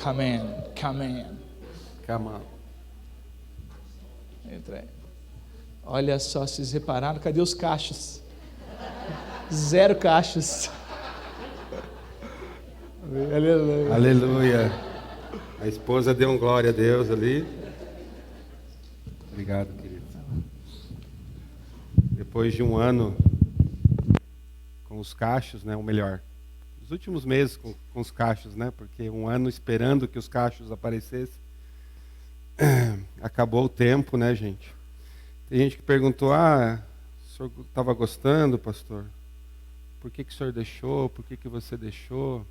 Come in, come in. Come on. Entra aí. Olha só, vocês repararam? Cadê os cachos? 0 cachos. Aleluia. Aleluia. A esposa deu um glória a Deus ali. Obrigado, querido. Depois de um ano com os cachos, né? Ou melhor, os últimos meses com os cachos, né? Porque um ano esperando que os cachos aparecessem. Acabou o tempo, né, gente? Tem gente que perguntou: o senhor estava gostando, pastor? Por que o senhor deixou? Por que você deixou?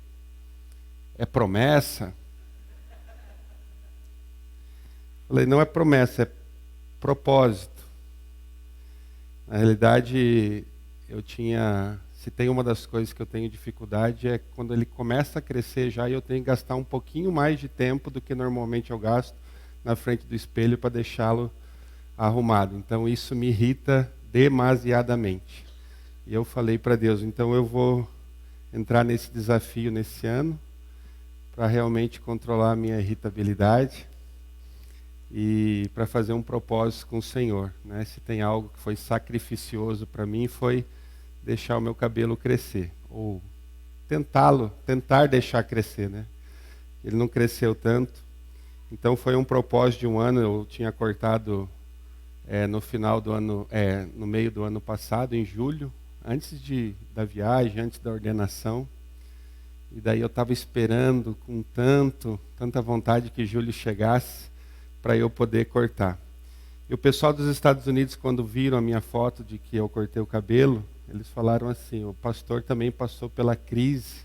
É promessa? Falei, não é promessa, é propósito. Na realidade, se tem uma das coisas que eu tenho dificuldade é quando ele começa a crescer já e eu tenho que gastar um pouquinho mais de tempo do que normalmente eu gasto na frente do espelho para deixá-lo arrumado. Então isso me irrita demasiadamente. E eu falei para Deus, então eu vou entrar nesse desafio nesse ano para realmente controlar a minha irritabilidade e para fazer um propósito com o Senhor, né? Se tem algo que foi sacrificioso para mim, foi deixar o meu cabelo crescer, ou tentar deixar crescer, né? Ele não cresceu tanto, então foi um propósito de um ano. Eu tinha cortado no final do ano, no meio do ano passado, em julho, antes da viagem, antes da ordenação. E daí eu estava esperando com tanta vontade que julho chegasse para eu poder cortar. E o pessoal dos Estados Unidos, quando viram a minha foto de que eu cortei o cabelo, eles falaram assim: o pastor também passou pela crise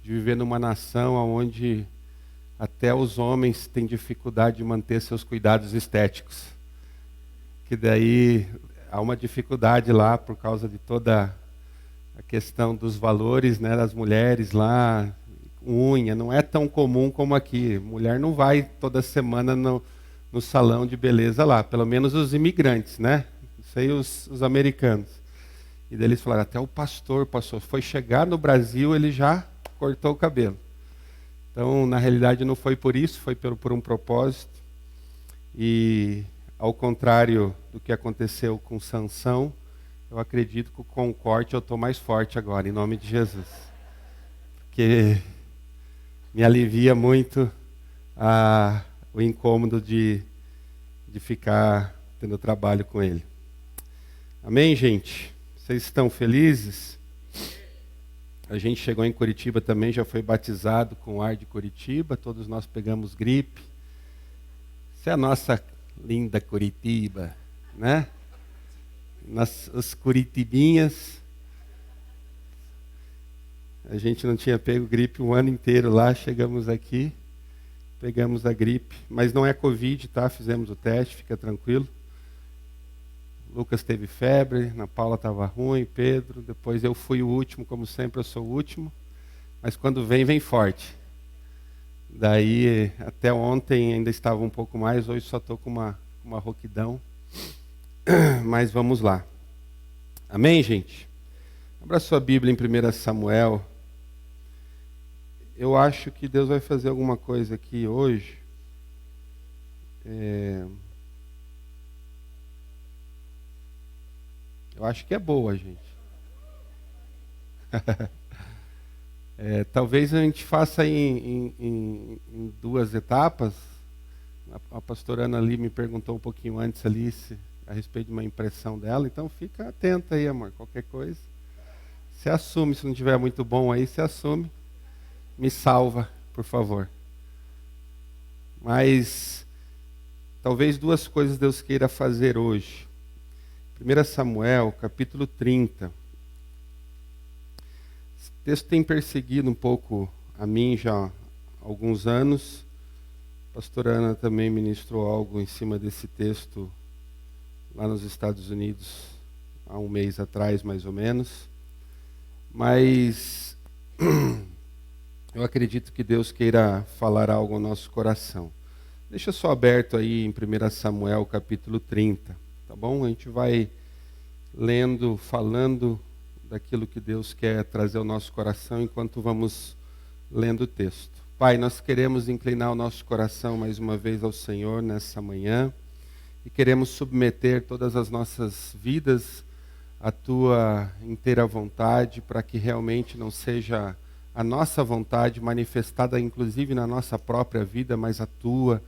de viver numa nação onde até os homens têm dificuldade de manter seus cuidados estéticos. Que daí há uma dificuldade lá por causa de toda a questão dos valores, né, das mulheres lá. Unha não é tão comum como aqui. Mulher não vai toda semana no salão de beleza lá, pelo menos os imigrantes, né? Não sei os americanos. E daí eles falaram, até o pastor passou. Foi chegar no Brasil, ele já cortou o cabelo. Então, na realidade, não foi por isso, foi por um propósito. E, ao contrário do que aconteceu com Sansão, eu acredito que com o corte eu estou mais forte agora, em nome de Jesus. Porque me alivia muito o incômodo de ficar tendo trabalho com ele. Amém, gente? Vocês estão felizes? A gente chegou em Curitiba também, já foi batizado com o ar de Curitiba, todos nós pegamos gripe. Essa é a nossa linda Curitiba, né? Os curitibinhas. A gente não tinha pego gripe um ano inteiro lá, chegamos aqui, pegamos a gripe, mas não é Covid, tá? Fizemos o teste, fica tranquilo. Lucas teve febre, Ana Paula estava ruim, Pedro, depois eu fui o último, como sempre eu sou o último, mas quando vem forte. Daí, até ontem ainda estava um pouco mais, hoje só estou com uma rouquidão, mas vamos lá. Amém, gente? Abra sua Bíblia em 1 Samuel. Eu acho que Deus vai fazer alguma coisa aqui hoje. Eu acho que é boa, gente. Talvez a gente faça em 2 etapas. A pastora Ana ali me perguntou um pouquinho antes ali a respeito de uma impressão dela. Então fica atenta aí, amor. Qualquer coisa. Você assume, se não tiver muito bom aí, você assume. Me salva, por favor. Mas talvez 2 coisas Deus queira fazer hoje. 1 Samuel, capítulo 30. Esse texto tem perseguido um pouco a mim já há alguns anos. A pastora Ana também ministrou algo em cima desse texto lá nos Estados Unidos há um mês atrás, mais ou menos. Mas eu acredito que Deus queira falar algo ao nosso coração. Deixa só aberto aí em 1 Samuel, capítulo 30. Tá bom? A gente vai lendo, falando daquilo que Deus quer trazer ao nosso coração enquanto vamos lendo o texto. Pai, nós queremos inclinar o nosso coração mais uma vez ao Senhor nessa manhã e queremos submeter todas as nossas vidas à Tua inteira vontade, para que realmente não seja a nossa vontade manifestada inclusive na nossa própria vida, mas a Tua.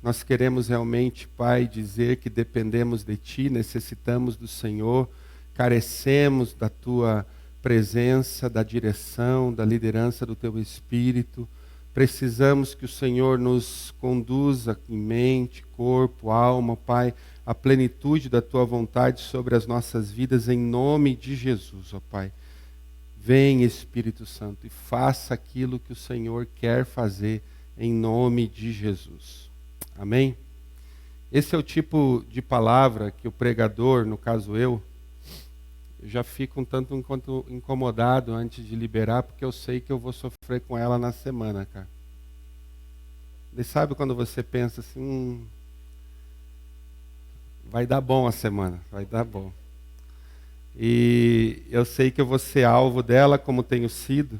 Nós queremos realmente, Pai, dizer que dependemos de Ti, necessitamos do Senhor, carecemos da Tua presença, da direção, da liderança do Teu Espírito. Precisamos que o Senhor nos conduza em mente, corpo, alma, Pai, a plenitude da Tua vontade sobre as nossas vidas, em nome de Jesus, ó Pai. Vem, Espírito Santo, e faça aquilo que o Senhor quer fazer, em nome de Jesus. Amém? Esse é o tipo de palavra que o pregador, no caso eu já fico um tanto quanto incomodado antes de liberar, porque eu sei que eu vou sofrer com ela na semana, cara. E sabe quando você pensa assim, vai dar bom a semana, vai dar bom. E eu sei que eu vou ser alvo dela, como tenho sido,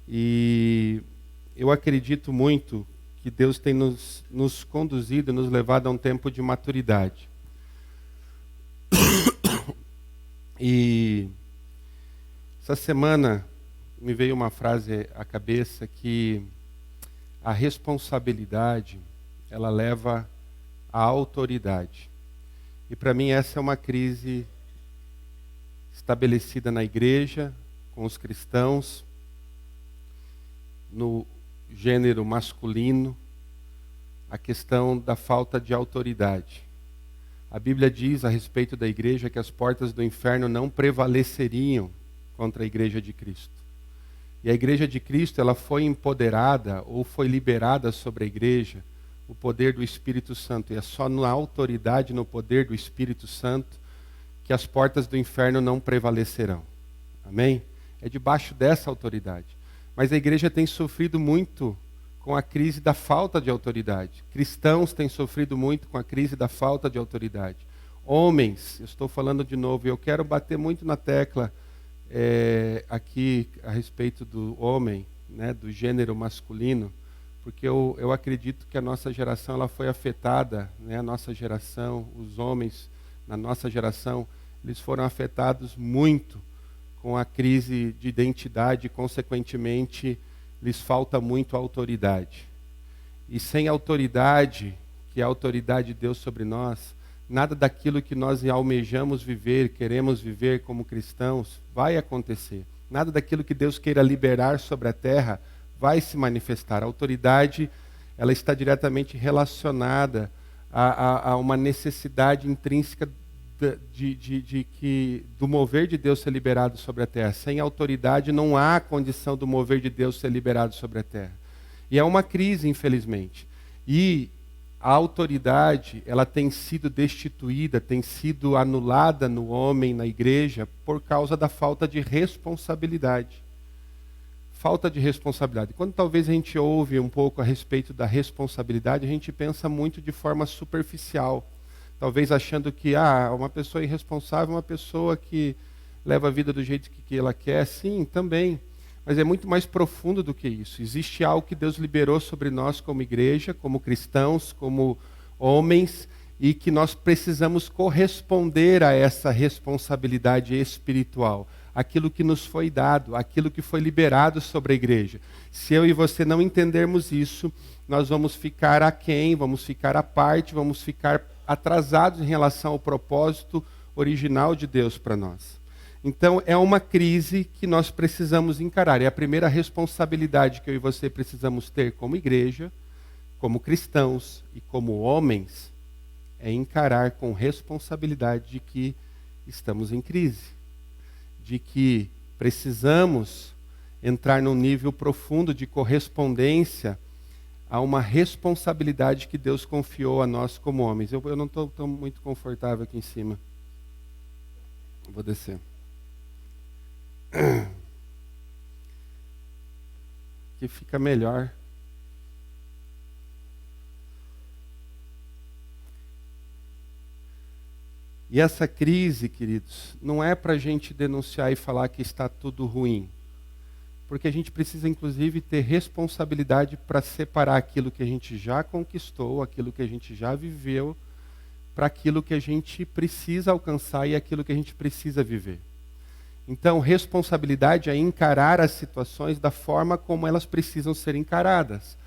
e eu acredito muito que Deus tem nos conduzido, nos levado a um tempo de maturidade. E essa semana me veio uma frase à cabeça que a responsabilidade, ela leva à autoridade. E para mim essa é uma crise estabelecida na igreja, com os cristãos, no gênero masculino, a questão da falta de autoridade. A Bíblia diz a respeito da igreja que as portas do inferno não prevaleceriam contra a igreja de Cristo. E a igreja de Cristo, ela foi empoderada ou foi liberada sobre a igreja o poder do Espírito Santo. E é só na autoridade, no poder do Espírito Santo, que as portas do inferno não prevalecerão. Amém? É debaixo dessa autoridade. Mas a igreja tem sofrido muito com a crise da falta de autoridade. Cristãos têm sofrido muito com a crise da falta de autoridade. Homens, eu estou falando de novo, e eu quero bater muito na tecla aqui a respeito do homem, né, do gênero masculino, porque eu acredito que a nossa geração ela foi afetada, né, a nossa geração, os homens na nossa geração, eles foram afetados muito com a crise de identidade, e, consequentemente, lhes falta muito autoridade. E sem autoridade, que é a autoridade de Deus sobre nós, nada daquilo que nós almejamos viver, queremos viver como cristãos, vai acontecer. Nada daquilo que Deus queira liberar sobre a terra vai se manifestar. A autoridade, ela está diretamente relacionada a uma necessidade intrínseca do mover de Deus ser liberado sobre a terra. Sem autoridade não há condição do mover de Deus ser liberado sobre a terra. E é uma crise, infelizmente. E a autoridade, ela tem sido destituída, tem sido anulada no homem, na igreja, por causa da falta de responsabilidade. Falta de responsabilidade. Quando talvez a gente ouve um pouco a respeito da responsabilidade, a gente pensa muito de forma superficial. Talvez achando que uma pessoa irresponsável é uma pessoa que leva a vida do jeito que ela quer. Sim, também. Mas é muito mais profundo do que isso. Existe algo que Deus liberou sobre nós como igreja, como cristãos, como homens, e que nós precisamos corresponder a essa responsabilidade espiritual. Aquilo que nos foi dado, aquilo que foi liberado sobre a igreja. Se eu e você não entendermos isso, nós vamos ficar aquém, vamos ficar à parte, vamos ficar atrasados em relação ao propósito original de Deus para nós. Então, é uma crise que nós precisamos encarar. É a primeira responsabilidade que eu e você precisamos ter como igreja, como cristãos e como homens, é encarar com responsabilidade de que estamos em crise, de que precisamos entrar num nível profundo de correspondência a uma responsabilidade que Deus confiou a nós como homens. Eu não estou muito confortável aqui em cima. Vou descer. Que fica melhor. E essa crise, queridos, não é para a gente denunciar e falar que está tudo ruim. porque a gente precisa, inclusive, ter responsabilidade para separar aquilo que a gente já conquistou, aquilo que a gente já viveu, para aquilo que a gente precisa alcançar e aquilo que a gente precisa viver. Então, responsabilidade é encarar as situações da forma como elas precisam ser encaradas.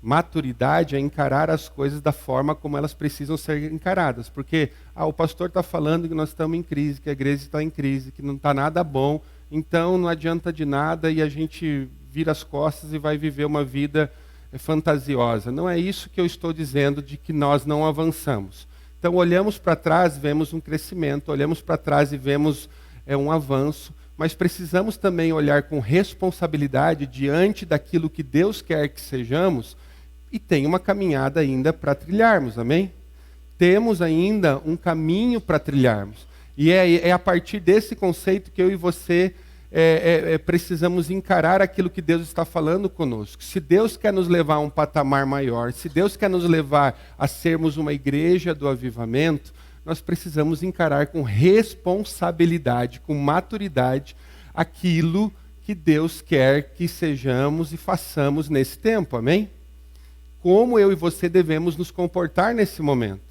Maturidade é encarar as coisas da forma como elas precisam ser encaradas. Porque o pastor está falando que nós estamos em crise, que a igreja está em crise, que não está nada bom, então não adianta de nada e a gente vira as costas e vai viver uma vida fantasiosa. Não é isso que eu estou dizendo de que nós não avançamos. Então olhamos para trás, vemos um crescimento, olhamos para trás e vemos um avanço, mas precisamos também olhar com responsabilidade diante daquilo que Deus quer que sejamos e tem uma caminhada ainda para trilharmos, amém? Temos ainda um caminho para trilharmos. E é a partir desse conceito que eu e você precisamos encarar aquilo que Deus está falando conosco. Se Deus quer nos levar a um patamar maior, se Deus quer nos levar a sermos uma igreja do avivamento, nós precisamos encarar com responsabilidade, com maturidade, aquilo que Deus quer que sejamos e façamos nesse tempo, amém? Como eu e você devemos nos comportar nesse momento.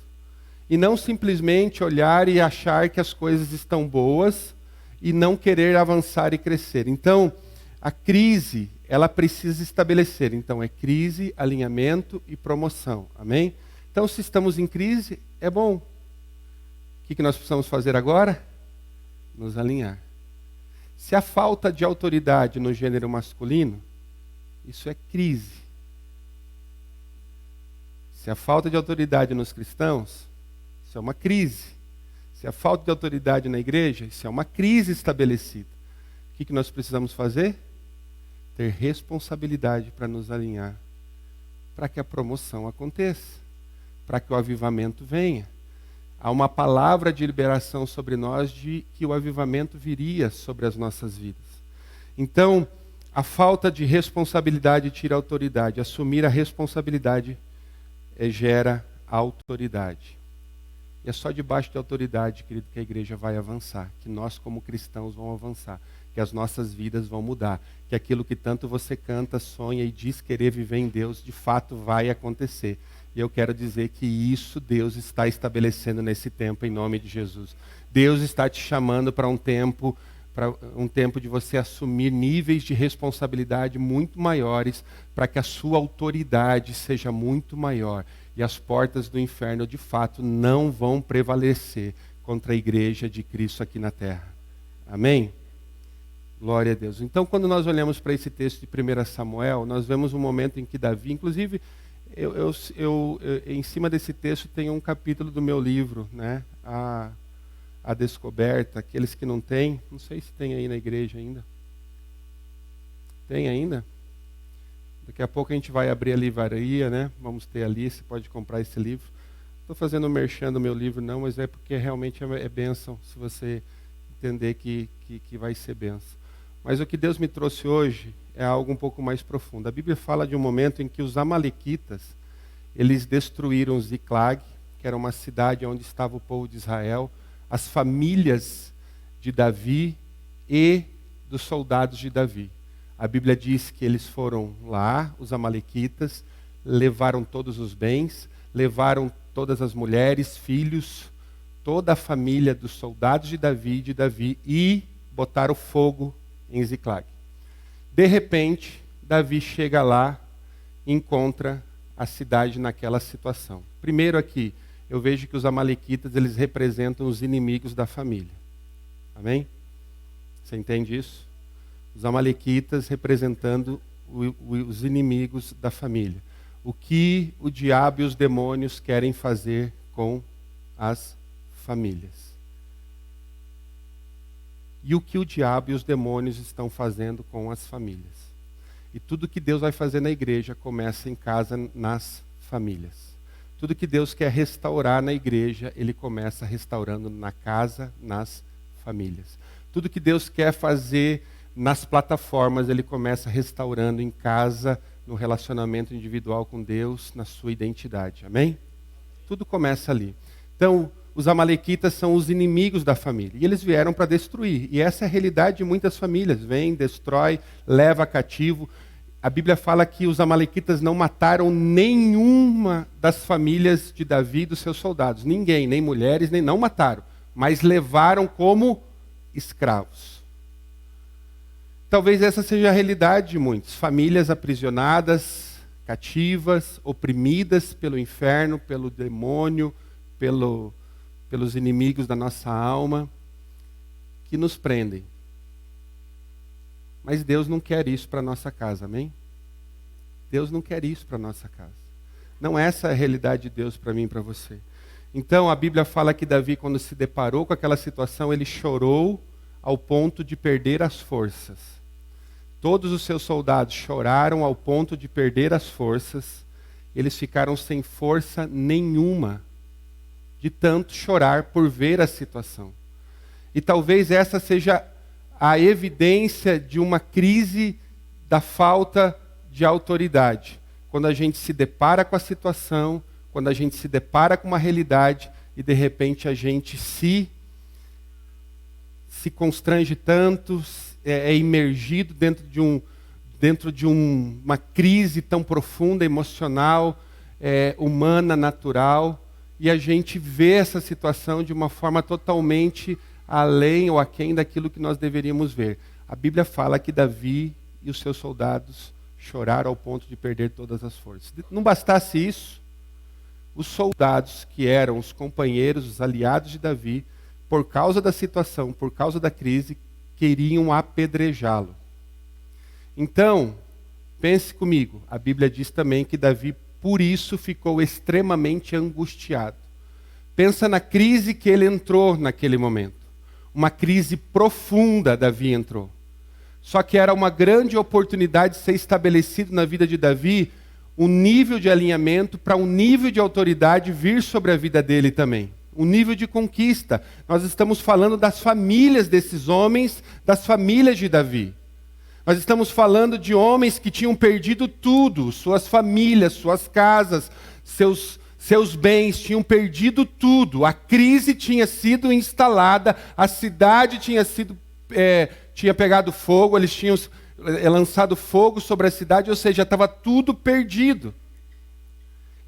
E não simplesmente olhar e achar que as coisas estão boas e não querer avançar e crescer. Então, a crise, ela precisa estabelecer. Então, é crise, alinhamento e promoção, amém? Então, se estamos em crise, é bom. O que nós precisamos fazer agora? Nos alinhar. Se há falta de autoridade no gênero masculino, isso é crise. Se há falta de autoridade nos cristãos, isso é uma crise. Se há falta de autoridade na igreja, isso é uma crise estabelecida. O que nós precisamos fazer? Ter responsabilidade para nos alinhar, para que a promoção aconteça, para que o avivamento venha. Há uma palavra de liberação sobre nós de que o avivamento viria sobre as nossas vidas. Então, a falta de responsabilidade tira a autoridade. Assumir a responsabilidade gera autoridade. E é só debaixo de autoridade, querido, que a igreja vai avançar, que nós como cristãos vamos avançar, que as nossas vidas vão mudar, que aquilo que tanto você canta, sonha e diz querer viver em Deus, de fato vai acontecer. E eu quero dizer que isso Deus está estabelecendo nesse tempo em nome de Jesus. Deus está te chamando para um tempo de você assumir níveis de responsabilidade muito maiores, para que a sua autoridade seja muito maior. E as portas do inferno, de fato, não vão prevalecer contra a igreja de Cristo aqui na terra. Amém? Glória a Deus. Então, quando nós olhamos para esse texto de 1 Samuel, nós vemos um momento em que Davi, inclusive, em cima desse texto tem um capítulo do meu livro, né? A Descoberta. Aqueles que não têm, não sei se tem aí na igreja ainda. Tem ainda? Daqui a pouco a gente vai abrir a livraria, né? Vamos ter ali, você pode comprar esse livro. Estou fazendo um merchan do meu livro não, mas é porque realmente é bênção, se você entender que vai ser bênção. Mas o que Deus me trouxe hoje é algo um pouco mais profundo. A Bíblia fala de um momento em que os amalequitas, eles destruíram Ziclag, que era uma cidade onde estava o povo de Israel, as famílias de Davi e dos soldados de Davi. A Bíblia diz que eles foram lá, os amalequitas, levaram todos os bens, levaram todas as mulheres, filhos, toda a família dos soldados de Davi e botaram fogo em Ziclag. De repente, Davi chega lá e encontra a cidade naquela situação. Primeiro aqui, eu vejo que os amalequitas, eles representam os inimigos da família. Amém? Você entende isso? Os amalequitas representando os inimigos da família. O que o diabo e os demônios querem fazer com as famílias. E o que o diabo e os demônios estão fazendo com as famílias. E tudo que Deus vai fazer na igreja começa em casa, nas famílias. Tudo que Deus quer restaurar na igreja, Ele começa restaurando na casa, nas famílias. Tudo que Deus quer fazer nas plataformas, Ele começa restaurando em casa, no relacionamento individual com Deus, na sua identidade. Amém? Tudo começa ali. Então, os amalequitas são os inimigos da família. E eles vieram para destruir. E essa é a realidade de muitas famílias. Vem, destrói, leva cativo. A Bíblia fala que os amalequitas não mataram nenhuma das famílias de Davi e dos seus soldados. Ninguém, nem mulheres, nem não mataram. Mas levaram como escravos. Talvez essa seja a realidade de muitos. Famílias aprisionadas, cativas, oprimidas pelo inferno, pelo demônio, pelos inimigos da nossa alma, que nos prendem. Mas Deus não quer isso para a nossa casa, amém? Deus não quer isso para a nossa casa. Não essa é a realidade de Deus para mim e para você. Então a Bíblia fala que Davi, quando se deparou com aquela situação, ele chorou ao ponto de perder as forças. Todos os seus soldados choraram ao ponto de perder as forças. Eles ficaram sem força nenhuma de tanto chorar por ver a situação. E talvez essa seja a evidência de uma crise da falta de autoridade. Quando a gente se depara com a situação, quando a gente se depara com uma realidade e de repente a gente se constrange tanto, é imergido dentro de uma crise tão profunda, emocional, humana, natural, e a gente vê essa situação de uma forma totalmente além ou aquém daquilo que nós deveríamos ver. A Bíblia fala que Davi e os seus soldados choraram ao ponto de perder todas as forças. Não bastasse isso, os soldados que eram os companheiros, os aliados de Davi, por causa da situação, por causa da crise, queriam apedrejá-lo. Então, pense comigo, a Bíblia diz também que Davi, por isso, ficou extremamente angustiado. Pensa na crise que ele entrou naquele momento. Uma crise profunda Davi entrou. Só que era uma grande oportunidade de ser estabelecido na vida de Davi um nível de alinhamento para um nível de autoridade vir sobre a vida dele também. Um nível de conquista. Nós estamos falando das famílias desses homens, das famílias de Davi. Nós estamos falando de homens que tinham perdido tudo, suas famílias, suas casas, seus bens, tinham perdido tudo. A crise tinha sido instalada, a cidade tinha pegado fogo, eles tinham lançado fogo sobre a cidade, ou seja, estava tudo perdido.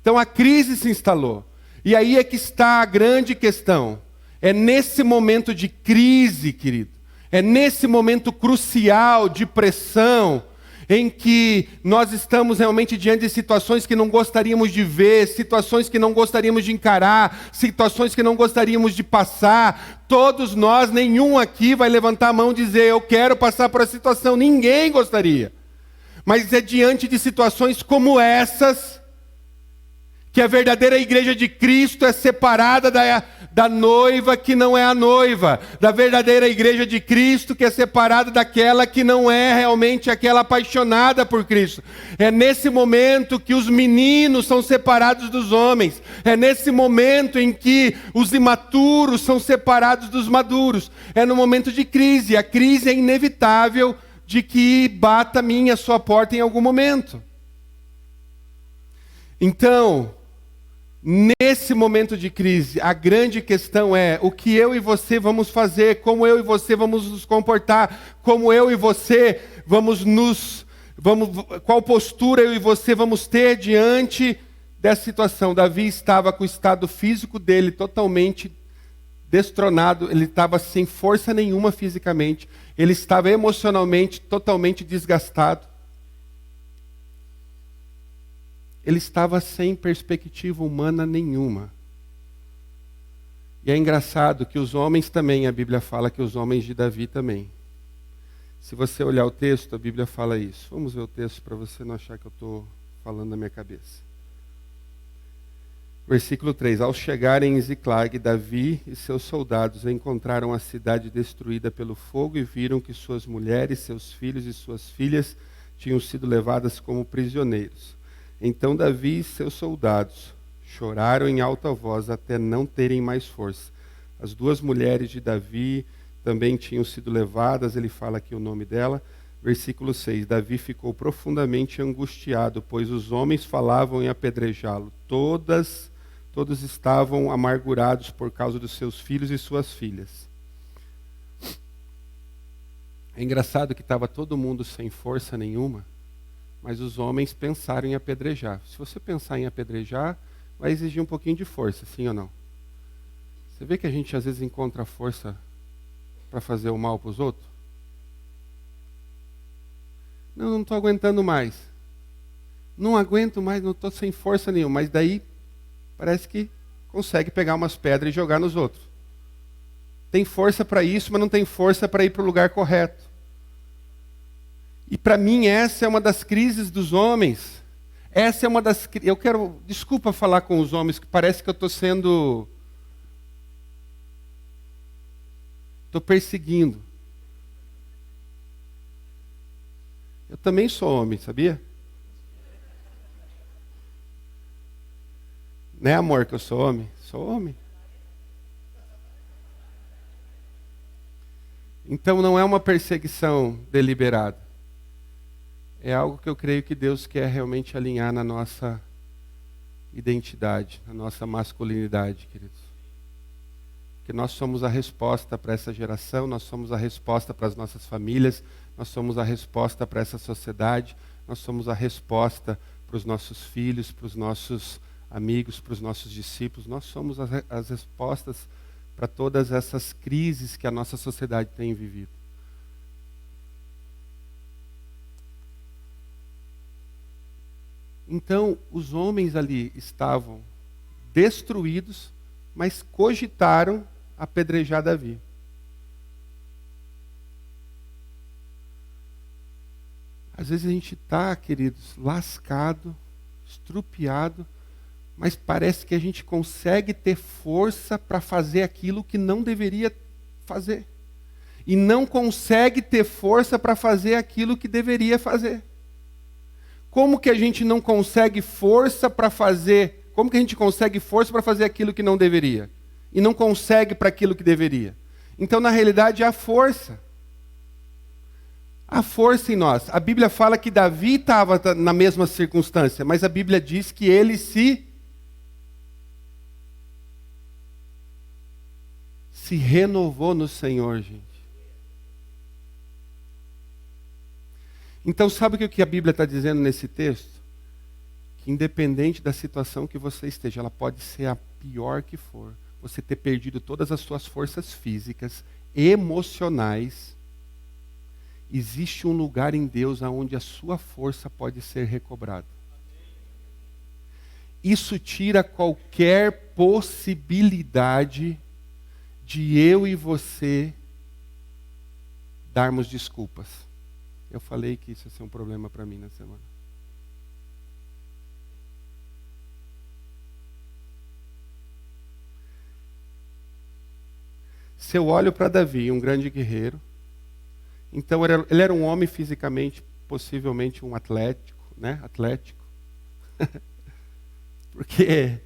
Então a crise se instalou. E aí é que está a grande questão. É nesse momento de crise, querido, é nesse momento crucial de pressão, em que nós estamos realmente diante de situações que não gostaríamos de ver, situações que não gostaríamos de encarar, situações que não gostaríamos de passar. Todos nós, nenhum aqui vai levantar a mão e dizer, eu quero passar por essa situação. Ninguém gostaria. Mas é diante de situações como essas que a verdadeira igreja de Cristo é separada da noiva que não é a noiva, da verdadeira igreja de Cristo que é separada daquela que não é realmente aquela apaixonada por Cristo. É nesse momento que os meninos são separados dos homens, é nesse momento em que os imaturos são separados dos maduros, é no momento de crise. A crise é inevitável de que bata a minha, a sua porta em algum momento. Então, nesse momento de crise, a grande questão é o que eu e você vamos fazer, como eu e você vamos nos comportar, como eu e você qual postura eu e você vamos ter diante dessa situação. Davi estava com o estado físico dele totalmente destronado, ele estava sem força nenhuma fisicamente, ele estava emocionalmente totalmente desgastado. Ele estava sem perspectiva humana nenhuma. E é engraçado que os homens também, a Bíblia fala que os homens de Davi também. Se você olhar o texto, a Bíblia fala isso. Vamos ver o texto para você não achar que eu estou falando na minha cabeça. Versículo 3. Ao chegarem em Ziclag, Davi e seus soldados encontraram a cidade destruída pelo fogo e viram que suas mulheres, seus filhos e suas filhas tinham sido levadas como prisioneiros. Então Davi e seus soldados choraram em alta voz até não terem mais força. As duas mulheres de Davi também tinham sido levadas, ele fala aqui o nome dela. Versículo 6, Davi ficou profundamente angustiado, pois os homens falavam em apedrejá-lo. Todas todos estavam amargurados por causa dos seus filhos e suas filhas. É engraçado que estava todo mundo sem força nenhuma, mas os homens pensaram em apedrejar. Se você pensar em apedrejar, vai exigir um pouquinho de força, sim ou não? Você vê que a gente às vezes encontra força para fazer o mal para os outros? Não estou aguentando mais. Não aguento mais, não estou sem força nenhuma. Mas daí parece que consegue pegar umas pedras e jogar nos outros. Tem força para isso, mas não tem força para ir para o lugar correto. E para mim essa é uma das crises dos homens. Essa é uma das... Eu quero, desculpa falar com os homens, que parece que eu estou sendo... Estou perseguindo. Eu também sou homem, sabia? Não é, amor, que eu sou homem? Sou homem. Então não é uma perseguição deliberada. É algo que eu creio que Deus quer realmente alinhar na nossa identidade, na nossa masculinidade, queridos. Que nós somos a resposta para essa geração, nós somos a resposta para as nossas famílias, nós somos a resposta para essa sociedade, nós somos a resposta para os nossos filhos, para os nossos amigos, para os nossos discípulos. Nós somos as respostas para todas essas crises que a nossa sociedade tem vivido. Então, os homens ali estavam destruídos, mas cogitaram apedrejar Davi. Às vezes a gente está, queridos, lascado, estrupiado, mas parece que a gente consegue ter força para fazer aquilo que não deveria fazer. E não consegue ter força para fazer aquilo que deveria fazer. Como que a gente não consegue força para fazer? Como que a gente consegue força para fazer aquilo que não deveria? E não consegue para aquilo que deveria? Então, na realidade, há força. Há força em nós. A Bíblia fala que Davi estava na mesma circunstância, mas a Bíblia diz que ele se renovou no Senhor, gente. Então, sabe o que a Bíblia está dizendo nesse texto? Que independente da situação que você esteja, ela pode ser a pior que for, você ter perdido todas as suas forças físicas, emocionais, existe um lugar em Deus onde a sua força pode ser recobrada. Isso tira qualquer possibilidade de eu e você darmos desculpas. Eu falei que isso ia ser um problema para mim na semana. Se eu olho para Davi, um grande guerreiro, então ele era um homem fisicamente, possivelmente um atlético, né? Atlético. Porque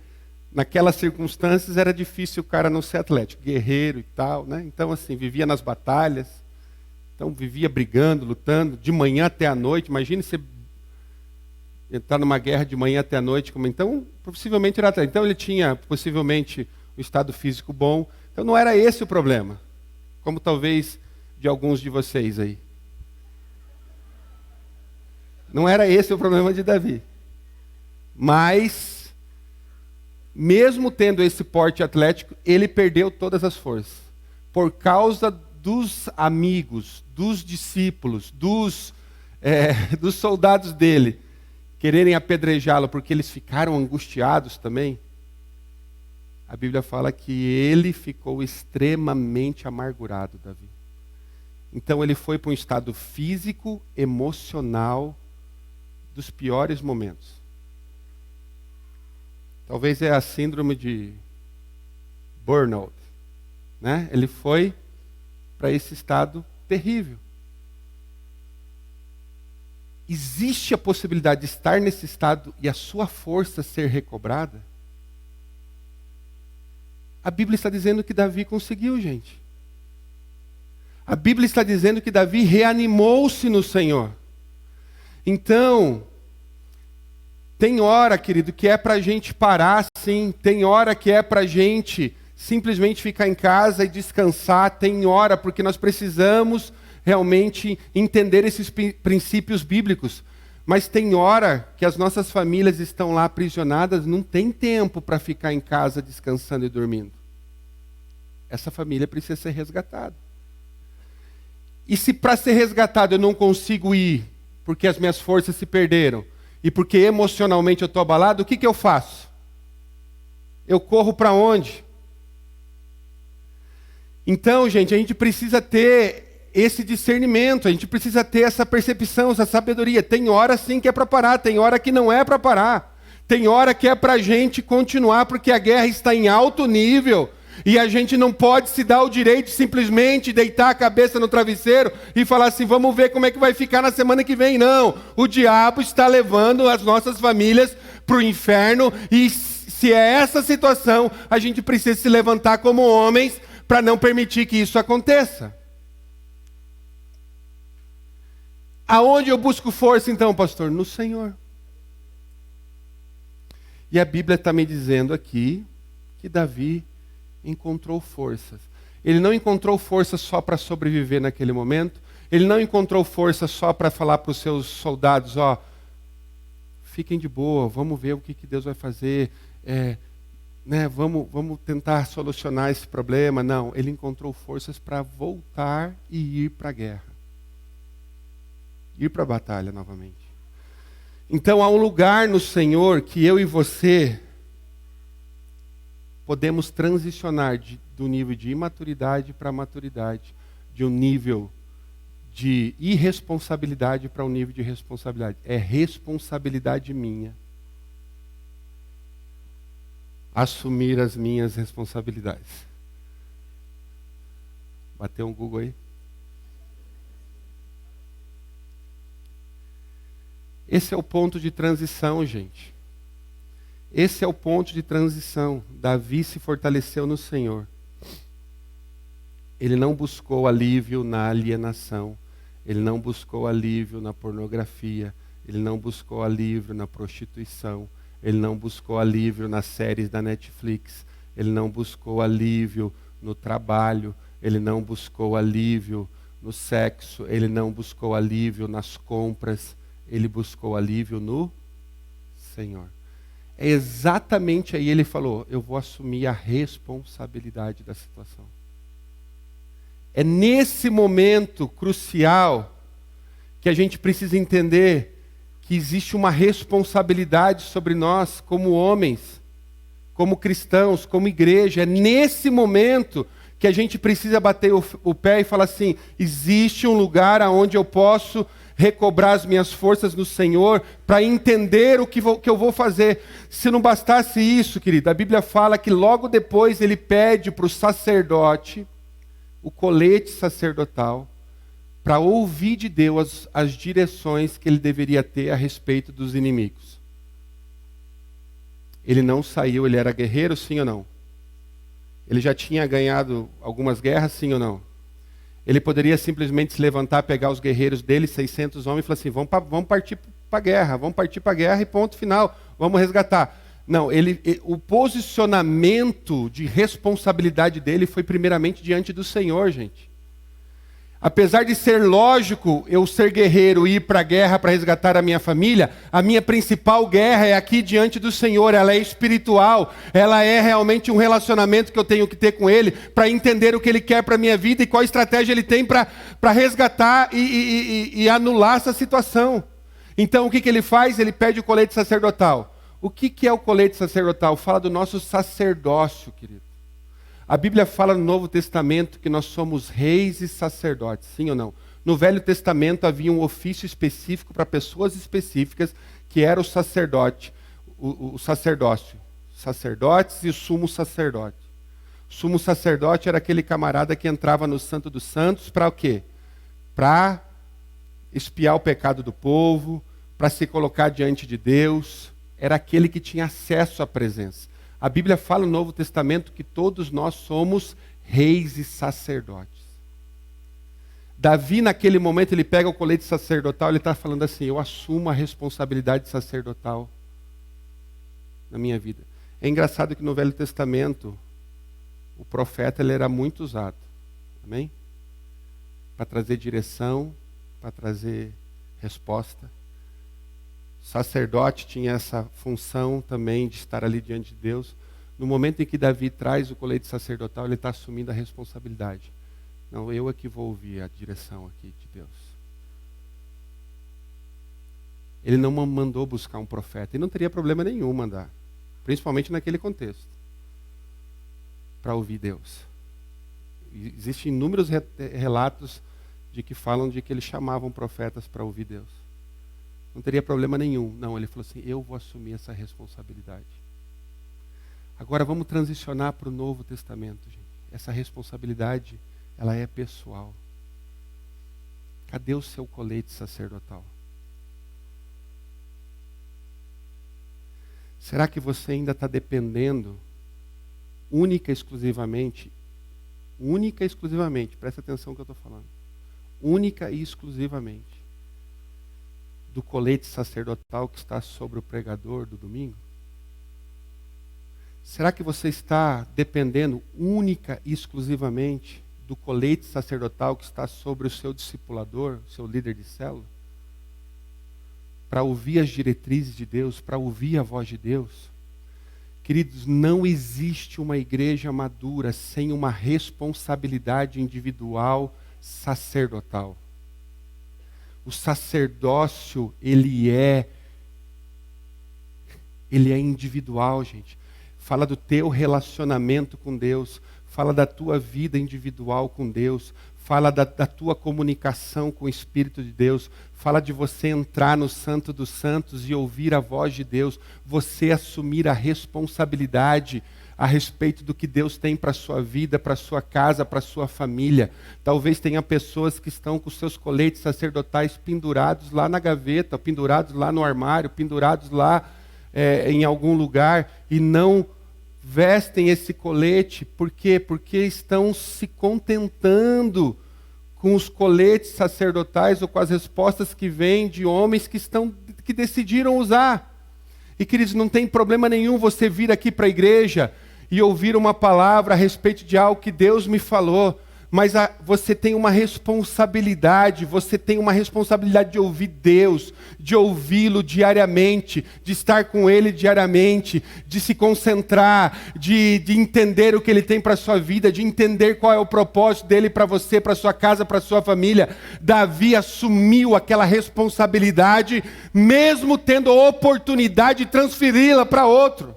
naquelas circunstâncias era difícil o cara não ser atlético, guerreiro e tal, né? Então assim, vivia nas batalhas, então vivia brigando, lutando, de manhã até a noite. Imagine você entrar numa guerra de manhã até a noite. Então, possivelmente era atleta. Então ele tinha possivelmente um estado físico bom. Então não era esse o problema, como talvez de alguns de vocês aí. Não era esse o problema de Davi. Mas, mesmo tendo esse porte atlético, ele perdeu todas as forças. Por causa dos amigos, dos discípulos, dos soldados dele, quererem apedrejá-lo porque eles ficaram angustiados também. A Bíblia fala que ele ficou extremamente amargurado, Davi. Então ele foi para um estado físico, emocional, dos piores momentos. Talvez é a síndrome de burnout, né? Ele foi para esse estado terrível. Existe a possibilidade de estar nesse estado e a sua força ser recobrada? A Bíblia está dizendo que Davi conseguiu, gente. A Bíblia está dizendo que Davi reanimou-se no Senhor. Então, Tem hora, querido, que é para a gente parar, sim. Tem hora que é para a gente simplesmente ficar em casa e descansar. Tem hora porque nós precisamos realmente entender esses princípios bíblicos. Mas tem hora que as nossas famílias estão lá aprisionadas, não tem tempo para ficar em casa descansando e dormindo. Essa família precisa ser resgatada. E se para ser resgatado eu não consigo ir, porque as minhas forças se perderam, e porque emocionalmente eu estou abalado, o que eu faço? Eu corro para onde? Então, gente, a gente precisa ter esse discernimento, a gente precisa ter essa percepção, essa sabedoria. Tem hora sim que é para parar, tem hora que não é para parar. Tem hora que é para a gente continuar, porque a guerra está em alto nível. E a gente não pode se dar o direito de simplesmente deitar a cabeça no travesseiro e falar assim, vamos ver como é que vai ficar na semana que vem. Não, o diabo está levando as nossas famílias para o inferno. E se é essa situação, a gente precisa se levantar como homens para não permitir que isso aconteça. Aonde eu busco força então, pastor? No Senhor. E a Bíblia está me dizendo aqui que Davi encontrou forças. Ele não encontrou força só para sobreviver naquele momento. Ele não encontrou força só para falar para os seus soldados, ó, fiquem de boa, vamos ver o que Deus vai fazer, vamos tentar solucionar esse problema. Não, ele encontrou forças para voltar e ir para a guerra. Ir para a batalha novamente. Então há um lugar no Senhor que eu e você podemos transicionar do nível de imaturidade para a maturidade, de um nível de irresponsabilidade para um nível de responsabilidade. É responsabilidade minha assumir as minhas responsabilidades. Bateu um Google aí? Esse é o ponto de transição, gente. Esse é o ponto de transição. Davi se fortaleceu no Senhor. Ele não buscou alívio na alienação. Ele não buscou alívio na pornografia. Ele não buscou alívio na prostituição. Ele não buscou alívio nas séries da Netflix. Ele não buscou alívio no trabalho. Ele não buscou alívio no sexo. Ele não buscou alívio nas compras. Ele buscou alívio no Senhor. É exatamente aí ele falou, eu vou assumir a responsabilidade da situação. É nesse momento crucial que a gente precisa entender que existe uma responsabilidade sobre nós como homens, como cristãos, como igreja. É nesse momento que a gente precisa bater o pé e falar assim, existe um lugar onde eu posso recobrar as minhas forças no Senhor para entender o que eu vou fazer. Se não bastasse isso, querido, a Bíblia fala que logo depois ele pede para o sacerdote o colete sacerdotal para ouvir de Deus as direções que ele deveria ter a respeito dos inimigos. Ele não saiu, ele era guerreiro, sim ou não? Ele já tinha ganhado algumas guerras, sim ou não? Ele poderia simplesmente se levantar, pegar os guerreiros dele, 600 homens, e falar assim, vamos partir para a guerra e ponto final, vamos resgatar. Não, o posicionamento de responsabilidade dele foi primeiramente diante do Senhor, gente. Apesar de ser lógico eu ser guerreiro e ir para a guerra para resgatar a minha família, a minha principal guerra é aqui diante do Senhor, ela é espiritual, ela é realmente um relacionamento que eu tenho que ter com Ele, para entender o que Ele quer para a minha vida e qual estratégia Ele tem para resgatar e anular essa situação. Então o que Ele faz? Ele pede o colete sacerdotal. O que é o colete sacerdotal? Fala do nosso sacerdócio, querido. A Bíblia fala no Novo Testamento que nós somos reis e sacerdotes, sim ou não? No Velho Testamento havia um ofício específico para pessoas específicas, que era o sacerdote, o sacerdócio. Sacerdotes e o sumo sacerdote. O sumo sacerdote era aquele camarada que entrava no Santo dos Santos para o quê? Para expiar o pecado do povo, para se colocar diante de Deus. Era aquele que tinha acesso à presença. A Bíblia fala no Novo Testamento que todos nós somos reis e sacerdotes. Davi, naquele momento, ele pega o colete sacerdotal, ele está falando assim, eu assumo a responsabilidade sacerdotal na minha vida. É engraçado que no Velho Testamento, o profeta ele era muito usado. Amém? Para trazer direção, para trazer resposta. O sacerdote tinha essa função também de estar ali diante de Deus. No momento em que Davi traz o colete sacerdotal, ele está assumindo a responsabilidade. Não, eu é que vou ouvir a direção aqui de Deus. Ele não mandou buscar um profeta. E não teria problema nenhum mandar. Principalmente naquele contexto. Para ouvir Deus. Existem inúmeros relatos de que falam de que eles chamavam profetas para ouvir Deus. Não teria problema nenhum. Não, ele falou assim, eu vou assumir essa responsabilidade. Agora vamos transicionar para o Novo Testamento, gente. Essa responsabilidade, ela é pessoal. Cadê o seu colete sacerdotal? Será que você ainda está dependendo única e exclusivamente, presta atenção no que eu estou falando, única e exclusivamente do colete sacerdotal que está sobre o pregador do domingo? Será que você está dependendo única e exclusivamente do colete sacerdotal que está sobre o seu discipulador, o seu líder de célula? Para ouvir as diretrizes de Deus, para ouvir a voz de Deus? Queridos, não existe uma igreja madura sem uma responsabilidade individual sacerdotal. O sacerdócio, ele é individual, gente. Fala do teu relacionamento com Deus, fala da tua vida individual com Deus, fala da tua comunicação com o Espírito de Deus, fala de você entrar no Santo dos Santos e ouvir a voz de Deus, você assumir a responsabilidade a respeito do que Deus tem para a sua vida, para a sua casa, para a sua família. Talvez tenha pessoas que estão com seus coletes sacerdotais pendurados lá na gaveta, pendurados lá no armário, pendurados lá em algum lugar e não vestem esse colete. Por quê? Porque estão se contentando com os coletes sacerdotais ou com as respostas que vêm de homens que decidiram usar. E queridos, não tem problema nenhum você vir aqui para a igreja e ouvir uma palavra a respeito de algo que Deus me falou, mas você tem uma responsabilidade, de ouvir Deus, de ouvi-lo diariamente, de estar com Ele diariamente, de se concentrar, de entender o que Ele tem para a sua vida, de entender qual é o propósito dEle para você, para a sua casa, para a sua família. Davi assumiu aquela responsabilidade, mesmo tendo a oportunidade de transferi-la para outro.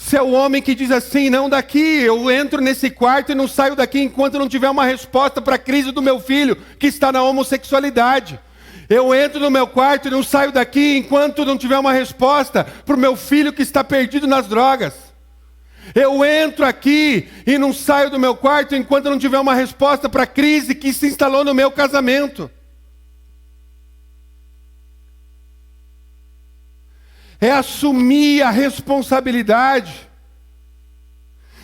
Você é o homem que diz assim, não daqui, eu entro nesse quarto e não saio daqui enquanto não tiver uma resposta para a crise do meu filho que está na homossexualidade. Eu entro no meu quarto e não saio daqui enquanto não tiver uma resposta para o meu filho que está perdido nas drogas. Eu entro aqui e não saio do meu quarto enquanto não tiver uma resposta para a crise que se instalou no meu casamento. É assumir a responsabilidade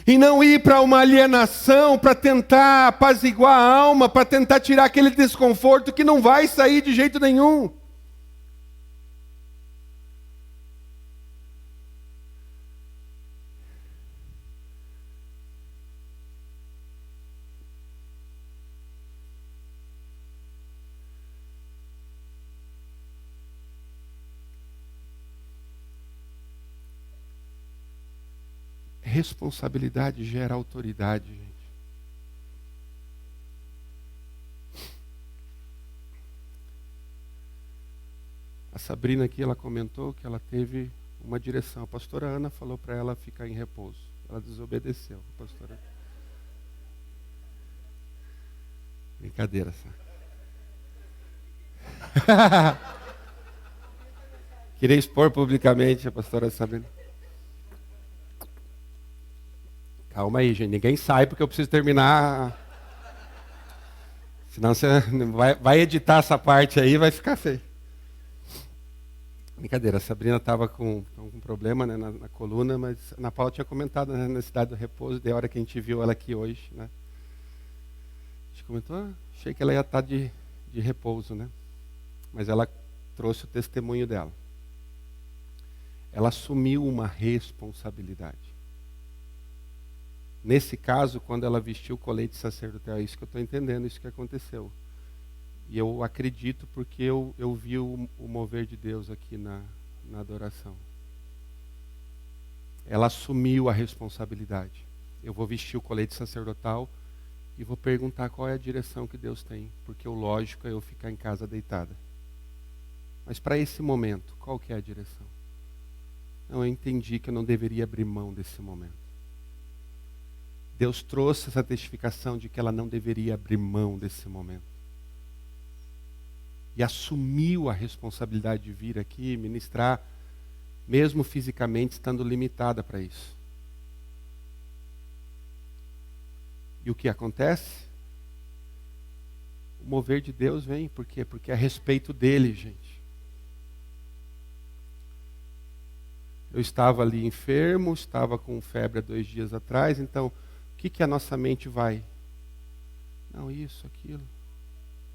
e não ir para uma alienação para tentar apaziguar a alma, para tentar tirar aquele desconforto que não vai sair de jeito nenhum. Responsabilidade gera autoridade, gente. A Sabrina aqui, ela comentou que ela teve uma direção. A pastora Ana falou para ela ficar em repouso. Ela desobedeceu, pastora. Brincadeira, só. Queria expor publicamente a pastora Sabrina. Calma aí, gente. Ninguém sai porque eu preciso terminar. Senão você vai editar essa parte aí e vai ficar feio. Brincadeira, a Sabrina estava com um problema, né, na coluna, mas a Ana Paula tinha comentado, né, na necessidade do repouso, de hora que a gente viu ela aqui hoje. Né? A gente comentou, achei que ela ia estar de repouso, né? Mas ela trouxe o testemunho dela. Ela assumiu uma responsabilidade. Nesse caso, quando ela vestiu o colete sacerdotal, é isso que eu estou entendendo, isso que aconteceu. E eu acredito porque eu vi o mover de Deus aqui na adoração. Ela assumiu a responsabilidade. Eu vou vestir o colete sacerdotal e vou perguntar qual é a direção que Deus tem, porque o lógico é eu ficar em casa deitada. Mas para esse momento, qual que é a direção? Não, eu entendi que eu não deveria abrir mão desse momento. Deus trouxe essa testificação de que ela não deveria abrir mão desse momento. E assumiu a responsabilidade de vir aqui ministrar, mesmo fisicamente estando limitada para isso. E o que acontece? O mover de Deus vem, por quê? Porque é a respeito dele, gente. Eu estava ali enfermo, estava com febre há 2 dias atrás, então, o que a nossa mente vai? Não, isso, aquilo.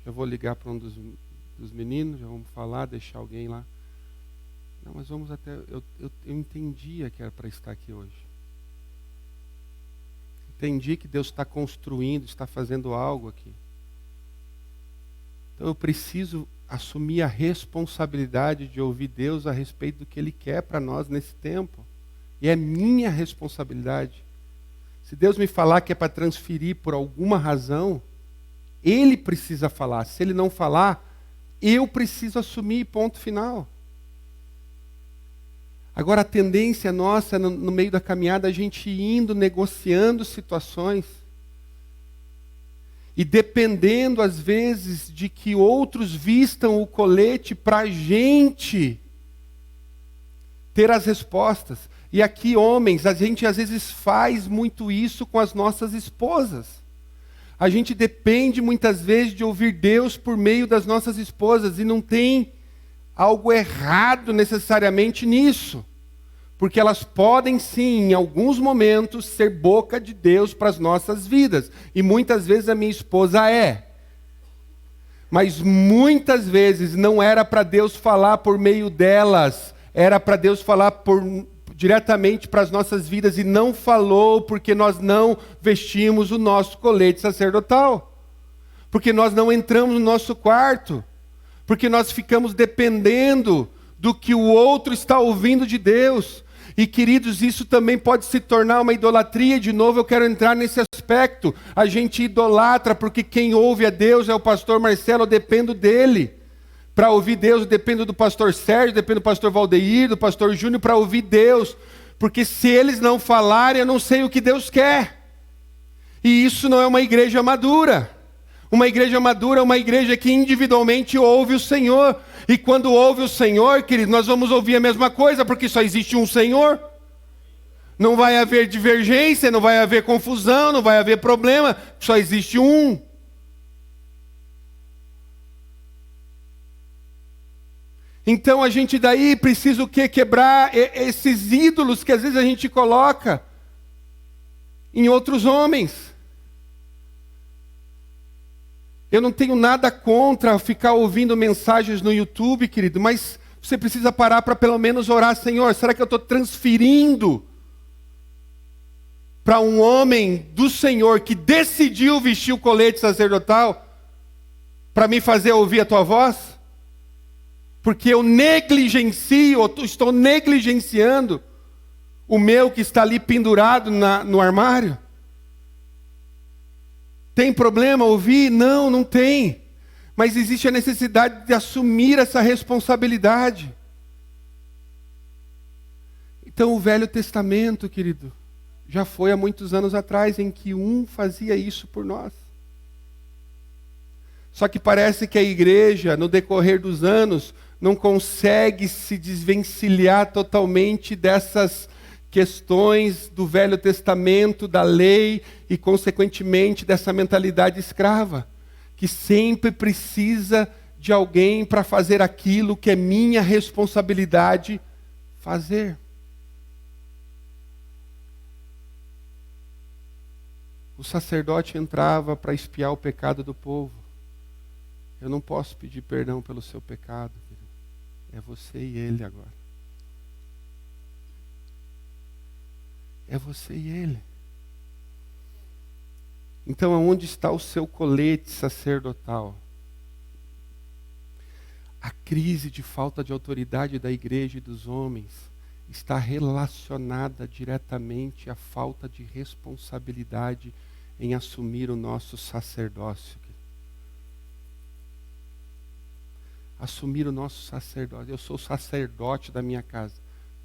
Já vou ligar para um dos meninos, já vamos falar, deixar alguém lá. Não, mas vamos até... Eu entendia que era para estar aqui hoje. Entendi que Deus está construindo, está fazendo algo aqui. Então eu preciso assumir a responsabilidade de ouvir Deus a respeito do que Ele quer para nós nesse tempo. E é minha responsabilidade. Se Deus me falar que é para transferir por alguma razão, Ele precisa falar. Se Ele não falar, eu preciso assumir, ponto final. Agora a tendência nossa, no meio da caminhada, a gente indo, negociando situações. E dependendo, às vezes, de que outros vistam o colete para a gente ter as respostas. E aqui, homens, a gente às vezes faz muito isso com as nossas esposas. A gente depende muitas vezes de ouvir Deus por meio das nossas esposas. E não tem algo errado necessariamente nisso. Porque elas podem sim, em alguns momentos, ser boca de Deus para as nossas vidas. E muitas vezes a minha esposa é. Mas muitas vezes não era para Deus falar por meio delas. Era para Deus falar diretamente para as nossas vidas. E não falou porque nós não vestimos o nosso colete sacerdotal. Porque nós não entramos no nosso quarto. Porque nós ficamos dependendo do que o outro está ouvindo de Deus. E queridos, isso também pode se tornar uma idolatria. De novo, eu quero entrar nesse aspecto. A gente idolatra porque quem ouve a Deus é o pastor Marcelo, eu dependo dele. Para ouvir Deus, eu dependo do pastor Sérgio, dependo do pastor Valdeir, do pastor Júnior, para ouvir Deus. Porque se eles não falarem, eu não sei o que Deus quer. E isso não é uma igreja madura. Uma igreja madura é uma igreja que individualmente ouve o Senhor. E quando ouve o Senhor, querido, nós vamos ouvir a mesma coisa, porque só existe um Senhor. Não vai haver divergência, não vai haver confusão, não vai haver problema, só existe um. Então a gente daí precisa o quê? Quebrar esses ídolos que às vezes a gente coloca em outros homens. Eu não tenho nada contra ficar ouvindo mensagens no YouTube, querido, mas você precisa parar para pelo menos orar, Senhor, será que eu estou transferindo para um homem do Senhor que decidiu vestir o colete sacerdotal para me fazer ouvir a tua voz? Porque eu negligencio, ou estou negligenciando o meu que está ali pendurado no armário? Tem problema ouvir? Não, não tem. Mas existe a necessidade de assumir essa responsabilidade. Então o Velho Testamento, querido, já foi há muitos anos atrás em que um fazia isso por nós. Só que parece que a igreja, no decorrer dos anos, não consegue se desvencilhar totalmente dessas questões do Velho Testamento, da lei e, consequentemente, dessa mentalidade escrava, que sempre precisa de alguém para fazer aquilo que é minha responsabilidade fazer. O sacerdote entrava para expiar o pecado do povo. Eu não posso pedir perdão pelo seu pecado, querido. É você e ele agora. É você e ele. Então, aonde está o seu colete sacerdotal? A crise de falta de autoridade da igreja e dos homens está relacionada diretamente à falta de responsabilidade em assumir o nosso sacerdócio. Assumir o nosso sacerdócio. Eu sou o sacerdote da minha casa.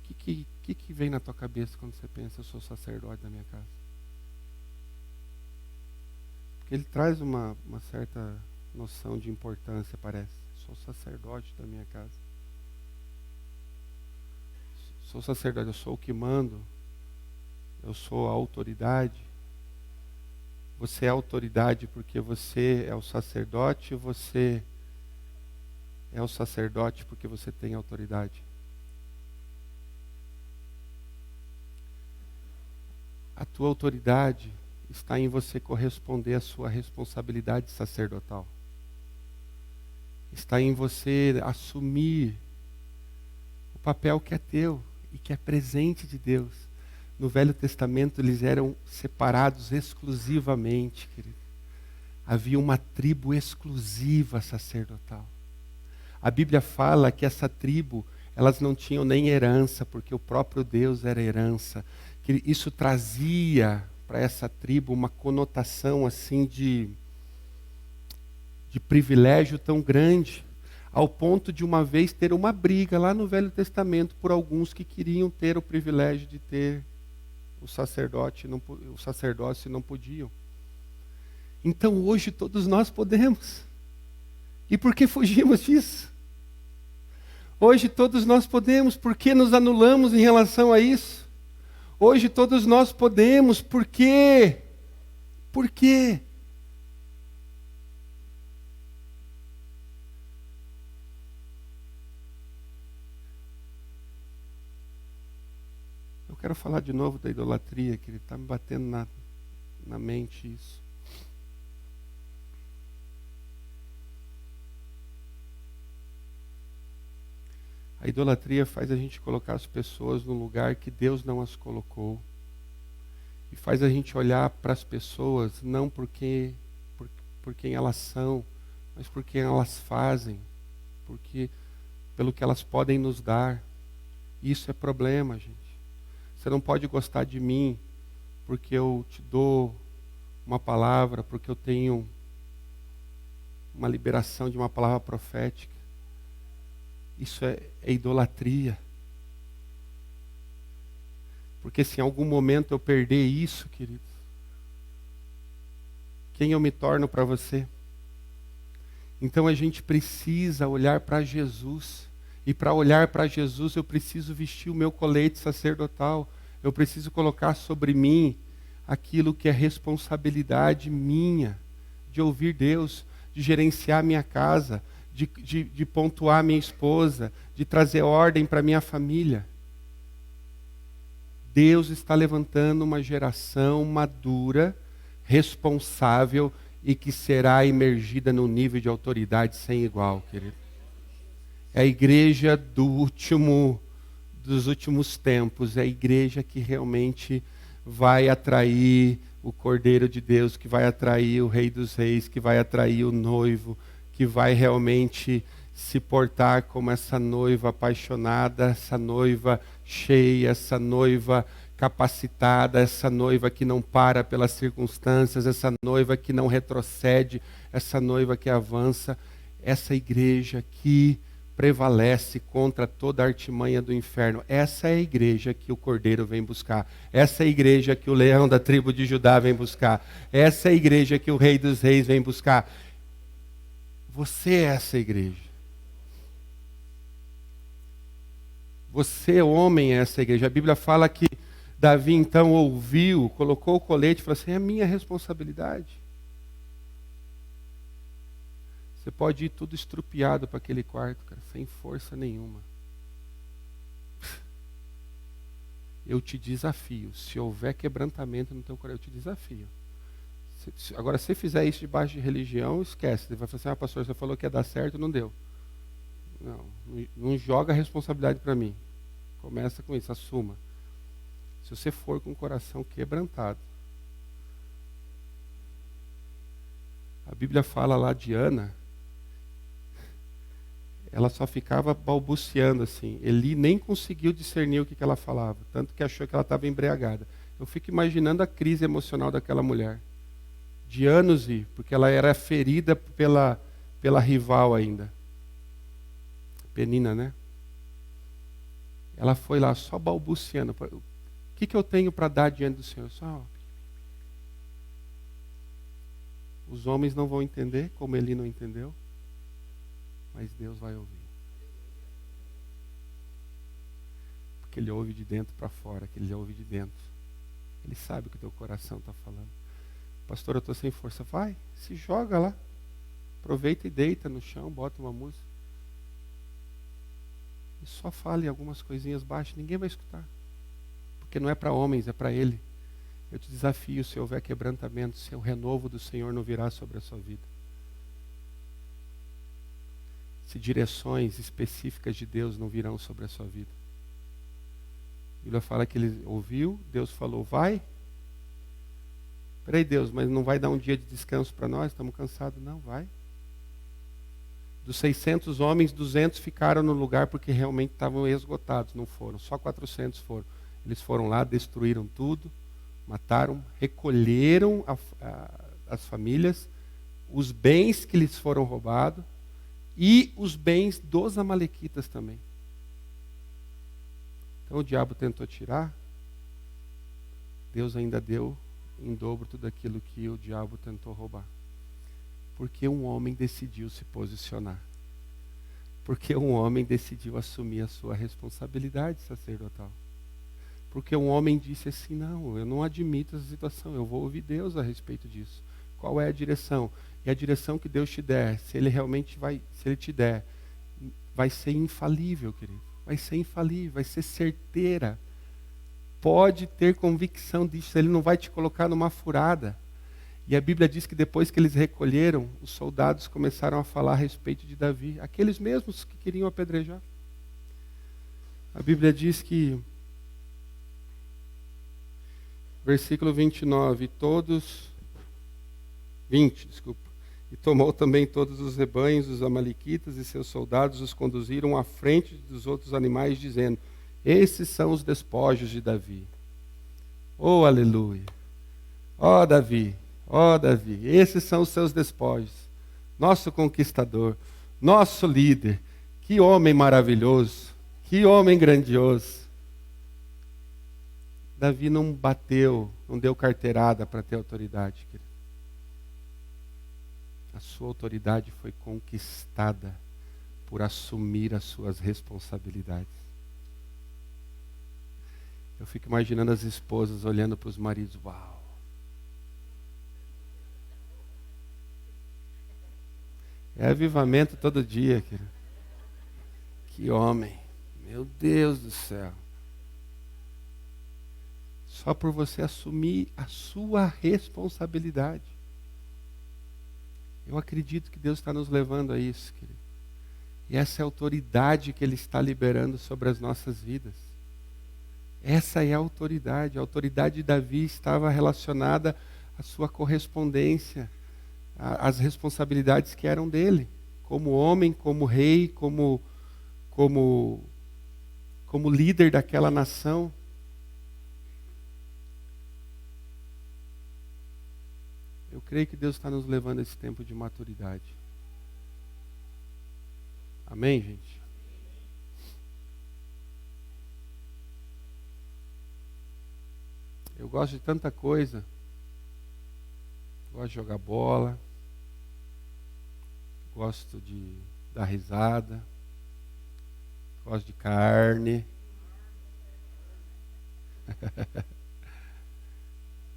O que vem na tua cabeça quando você pensa, eu sou o sacerdote da minha casa? Porque ele traz uma certa noção de importância, parece. Sou o sacerdote da minha casa. Sou sacerdote, eu sou o que mando. Eu sou a autoridade. Você é a autoridade porque você é o sacerdote, ou você é o sacerdote porque você tem autoridade? A tua autoridade está em você corresponder à sua responsabilidade sacerdotal. Está em você assumir o papel que é teu e que é presente de Deus. No Velho Testamento eles eram separados exclusivamente, querido. Havia uma tribo exclusiva sacerdotal. A Bíblia fala que essa tribo, elas não tinham nem herança, porque o próprio Deus era herança. Que isso trazia para essa tribo uma conotação assim de privilégio tão grande, ao ponto de uma vez ter uma briga lá no Velho Testamento por alguns que queriam ter o privilégio de ter o sacerdócio e não podiam. Então hoje todos nós podemos. E por que fugimos disso? Hoje todos nós podemos, por que nos anulamos em relação a isso? Hoje todos nós podemos, por quê? Por quê? Eu quero falar de novo da idolatria, que ele está me batendo na mente isso. A idolatria faz a gente colocar as pessoas num lugar que Deus não as colocou. E faz a gente olhar para as pessoas não por quem elas são, mas por quem elas fazem, pelo que elas podem nos dar. Isso é problema, gente. Você não pode gostar de mim porque eu te dou uma palavra, porque eu tenho uma liberação de uma palavra profética. Isso é idolatria. Porque se em algum momento eu perder isso, querido, quem eu me torno para você? Então a gente precisa olhar para Jesus. E para olhar para Jesus eu preciso vestir o meu colete sacerdotal. Eu preciso colocar sobre mim aquilo que é responsabilidade minha, de ouvir Deus, de gerenciar minha casa, de pontuar minha esposa, de trazer ordem para minha família. Deus está levantando uma geração madura, responsável e que será imergida num nível de autoridade sem igual, querido. É a igreja dos últimos tempos, é a igreja que realmente vai atrair o Cordeiro de Deus, que vai atrair o Rei dos Reis, que vai atrair o noivo, que vai realmente se portar como essa noiva apaixonada, essa noiva cheia, essa noiva capacitada, essa noiva que não para pelas circunstâncias, essa noiva que não retrocede, essa noiva que avança, essa igreja que prevalece contra toda a artimanha do inferno. Essa é a igreja que o Cordeiro vem buscar. Essa é a igreja que o leão da tribo de Judá vem buscar. Essa é a igreja que o Rei dos Reis vem buscar. Você é essa igreja. Você, homem, é essa igreja. A Bíblia fala que Davi então ouviu, colocou o colete e falou assim, é minha responsabilidade. Você pode ir tudo estrupiado para aquele quarto, cara, sem força nenhuma. Eu te desafio. Se houver quebrantamento no teu coração, eu te desafio. Agora, se você fizer isso debaixo de religião, esquece. Você vai falar assim, pastor, você falou que ia dar certo, não deu. Não joga a responsabilidade para mim. Começa com isso, assuma. Se você for com o coração quebrantado. A Bíblia fala lá de Ana, ela só ficava balbuciando assim. Eli nem conseguiu discernir o que ela falava, tanto que achou que ela estava embriagada. Eu fico imaginando a crise emocional daquela mulher, de anos, porque ela era ferida pela rival ainda. Penina, né? Ela foi lá só balbuciando. O que eu tenho para dar diante do Senhor? Só. Os homens não vão entender, como Eli não entendeu, mas Deus vai ouvir. Porque Ele ouve de dentro para fora, que Ele ouve de dentro. Ele sabe o que o teu coração está falando. Pastor, eu estou sem força. Vai, se joga lá. Aproveita e deita no chão, bota uma música. E só fale algumas coisinhas baixas, ninguém vai escutar. Porque não é para homens, é para Ele. Eu te desafio, se houver quebrantamento, se o renovo do Senhor não virá sobre a sua vida. Se direções específicas de Deus não virão sobre a sua vida. A Bíblia fala que ele ouviu, Deus falou, vai. Peraí, Deus, mas não vai dar um dia de descanso para nós? Estamos cansados. Não, vai. Dos 600 homens, 200 ficaram no lugar porque realmente estavam esgotados, não foram. Só 400 foram. Eles foram lá, destruíram tudo, mataram, recolheram as famílias, os bens que lhes foram roubados e os bens dos amalequitas também. Então o diabo tentou tirar, Deus ainda deu em dobro tudo aquilo que o diabo tentou roubar. Porque um homem decidiu se posicionar. Porque um homem decidiu assumir a sua responsabilidade sacerdotal. Porque um homem disse assim, não, eu não admito essa situação, eu vou ouvir Deus a respeito disso. Qual é a direção? E a direção que Deus te der, se Ele te der, vai ser infalível, querido. Vai ser infalível, vai ser certeira. Pode ter convicção disso, Ele não vai te colocar numa furada. E a Bíblia diz que depois que eles recolheram, os soldados começaram a falar a respeito de Davi. Aqueles mesmos que queriam apedrejar. A Bíblia diz que, versículo 29, e tomou também todos os rebanhos dos amalequitas e seus soldados os conduziram à frente dos outros animais, dizendo, esses são os despojos de Davi. Oh, aleluia! Oh, Davi! Oh, Davi! Esses são os seus despojos. Nosso conquistador, nosso líder. Que homem maravilhoso! Que homem grandioso! Davi não bateu, não deu carteirada para ter autoridade, querido. A sua autoridade foi conquistada por assumir as suas responsabilidades. Eu fico imaginando as esposas olhando para os maridos. Uau! É avivamento todo dia, querido. Que homem! Meu Deus do céu! Só por você assumir a sua responsabilidade. Eu acredito que Deus está nos levando a isso, querido. E essa é a autoridade que Ele está liberando sobre as nossas vidas. Essa é a autoridade. A autoridade de Davi estava relacionada à sua correspondência, às responsabilidades que eram dele, como homem, como rei, como líder daquela nação. Eu creio que Deus está nos levando a esse tempo de maturidade. Amém, gente? Eu gosto de tanta coisa. Gosto de jogar bola. Gosto de dar risada. Gosto de carne.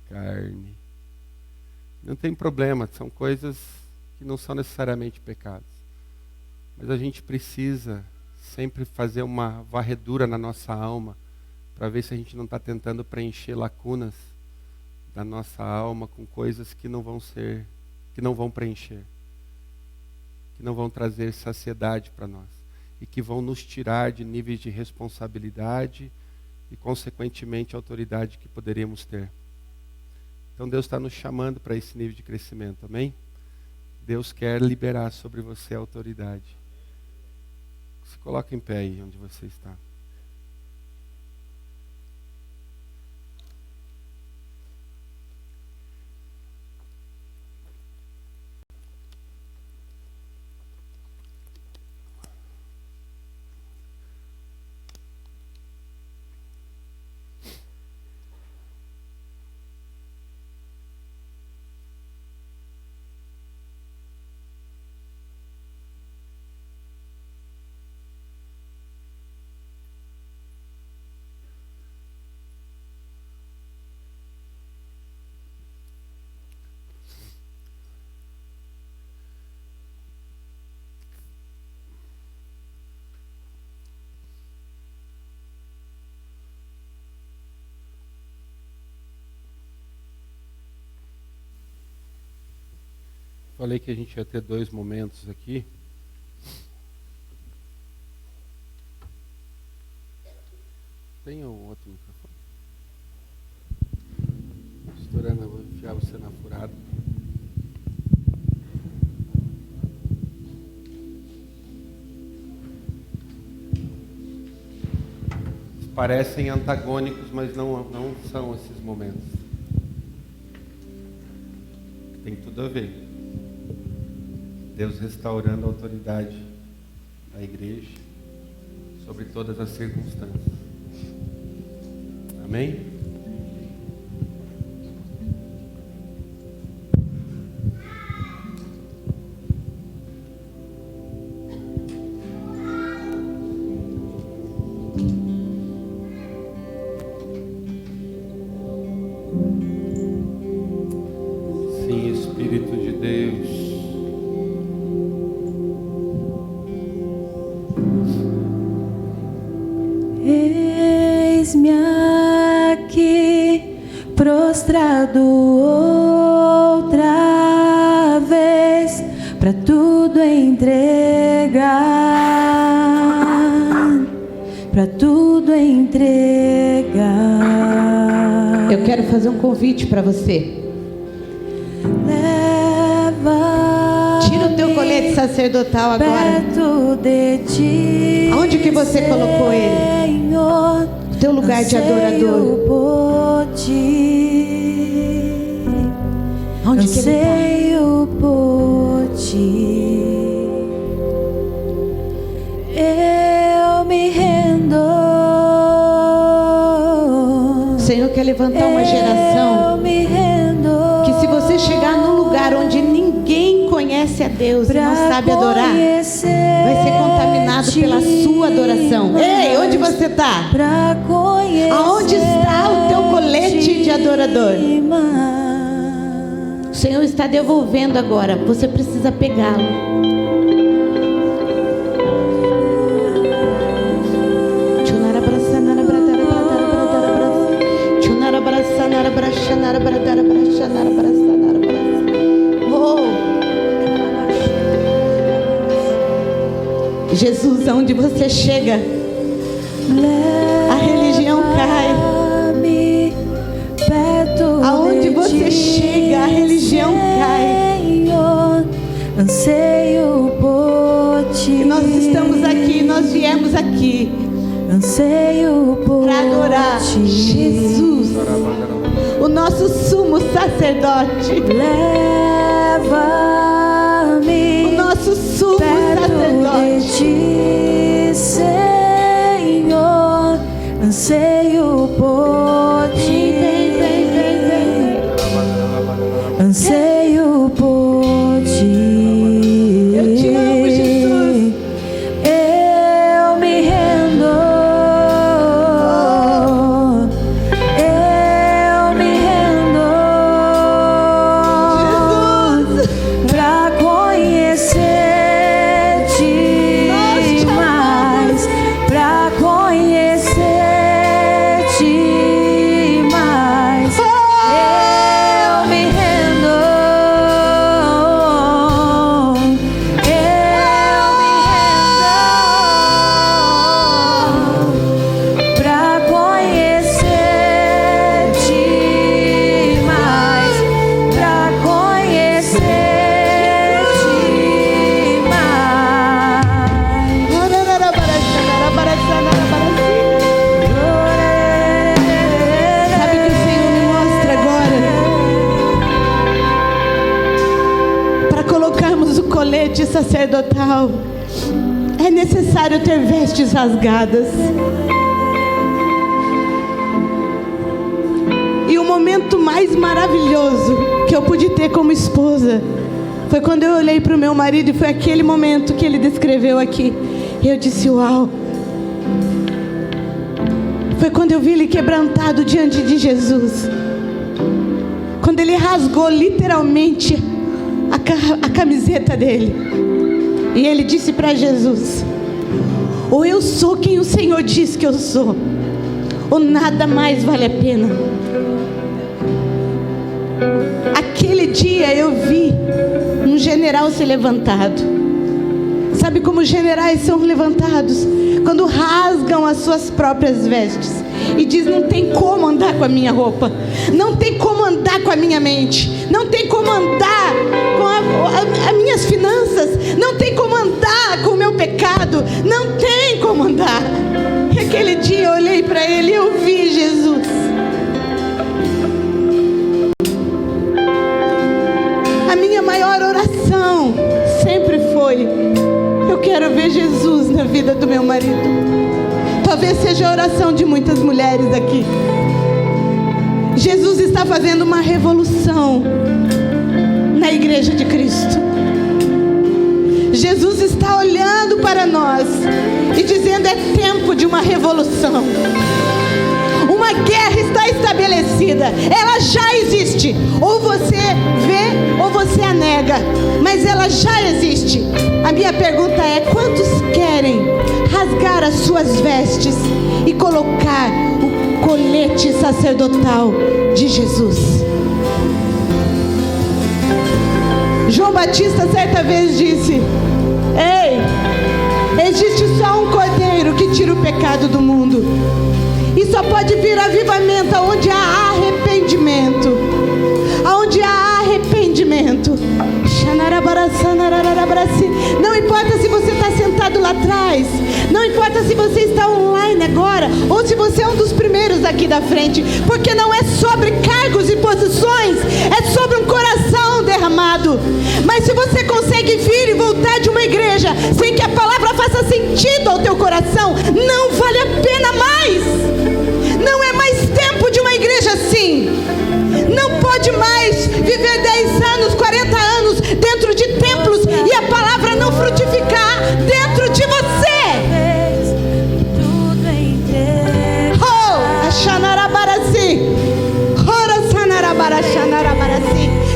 Carne. Não tem problema, são coisas que não são necessariamente pecados. Mas a gente precisa sempre fazer uma varredura na nossa alma para ver se a gente não está tentando preencher lacunas da nossa alma com coisas que não vão preencher, que não vão trazer saciedade para nós. e que vão nos tirar de níveis de responsabilidade e, consequentemente, a autoridade que poderíamos ter. Então Deus está nos chamando para esse nível de crescimento, amém? Deus quer liberar sobre você a autoridade. Se coloca em pé aí onde você está. Falei que a gente ia ter 2 momentos aqui. Tem um outro microfone? Estourando, eu vou enfiar você na furada. Parecem antagônicos, mas não são esses momentos. Tem tudo a ver. Deus restaurando a autoridade da igreja sobre todas as circunstâncias. Amém? Sim, Espírito de Deus. Eis-me aqui, prostrado outra vez, para tudo entregar, para tudo entregar. Eu quero fazer um convite para você. Tira o teu colete sacerdotal agora. Aonde que você colocou ele? O teu lugar de adorador. Onde que ele Eu me rendo. O Senhor quer levantar uma geração que, se você chegar num lugar onde ninguém conhece a Deus e não sabe adorar, vai ser contaminado pela sua adoração. Ei, onde você está? Aonde está o teu colete de adorador? O Senhor está devolvendo agora. Você precisa pegá-lo. Jesus, aonde você chega, a religião cai. Aonde você chega, a religião cai. Anseio por ti. E nós estamos aqui, nós viemos aqui para adorar Jesus, o nosso sumo sacerdote. Leva-me, o nosso sumo sacerdote. Senhor, anseio por ti. Anseio por ti. Eu te amo, Jesus. Eu me rendo. Eu me rendo. Jesus, pra conhecer-te mais, pra conhecer-te colete sacerdotal, é necessário ter vestes rasgadas. E o momento mais maravilhoso que eu pude ter como esposa foi quando eu olhei para o meu marido, e foi aquele momento que ele descreveu aqui. E eu disse: uau! Foi quando eu vi ele quebrantado diante de Jesus. Quando ele rasgou literalmente a camiseta dele. E ele disse para Jesus: ou eu sou quem o Senhor diz que eu sou, ou nada mais vale a pena. Aquele dia eu vi um general ser levantado. Sabe como os generais são levantados? Quando rasgam as suas próprias vestes e diz: não tem como andar com a minha roupa, não tem como andar com a minha mente, não tem como andar com as minhas finanças, não tem como andar com o meu pecado, não tem como andar. E aquele dia eu olhei para ele e eu vi Jesus. A minha maior oração sempre foi: eu quero ver Jesus na vida do meu marido. Talvez seja a oração de muitas mulheres aqui. Jesus está fazendo uma revolução na igreja de Cristo. Jesus está olhando para nós e dizendo: é tempo de uma revolução. Uma guerra está estabelecida, ela já existe. Ou você vê ou você a nega, mas ela já existe. A minha pergunta é: quantos querem rasgar as suas vestes e colocar o colete sacerdotal de Jesus? João Batista certa vez disse: ei, existe só um cordeiro que tira o pecado do mundo. E só pode vir avivamento onde há arrependimento. Onde há arrependimento. Não importa se você está sentado lá atrás, não importa se você está online agora, ou se você é um dos primeiros aqui da frente, porque não é sobre cargos e posições, é sobre um coração derramado. Mas se você consegue vir e voltar de uma igreja sem que a palavra faça sentido ao teu coração, não vale a pena mais. Não é mais tempo de uma igreja assim. Não pode mais viver 10 anos, 40 anos dentro de templos e a palavra não frutificar dentro de você. Oh, Xanarabarasi.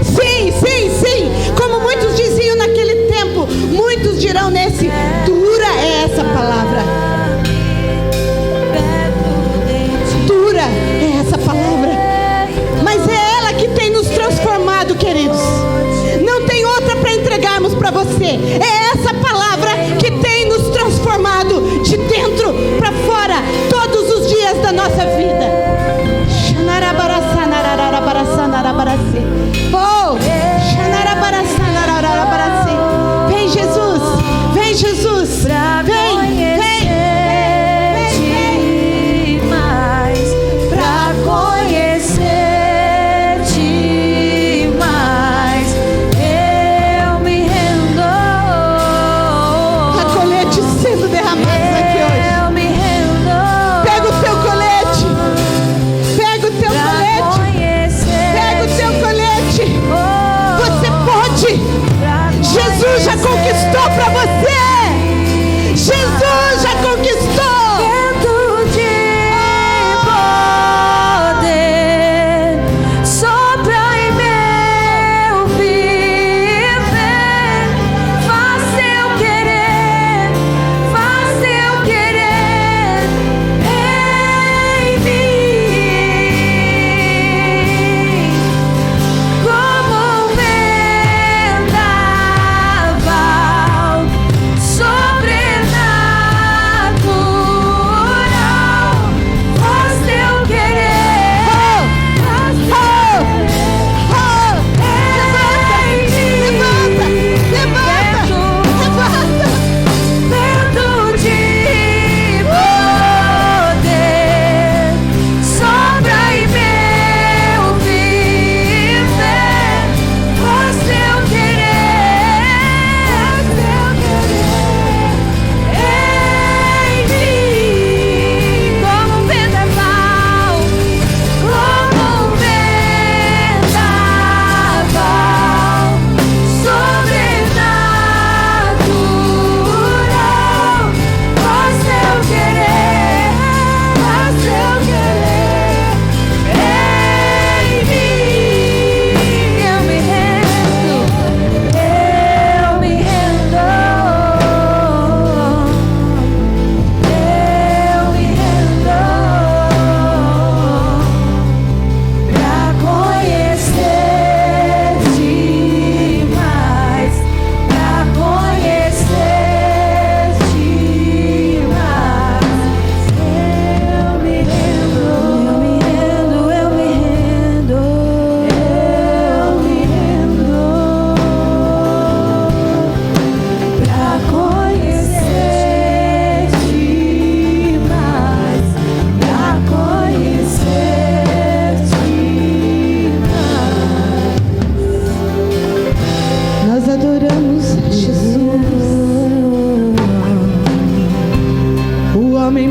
Sim, sim, sim. Como muitos diziam naquele tempo, muitos dirão nesse: dura é essa palavra. Dura é essa palavra. Mas é ela que tem nos transformado.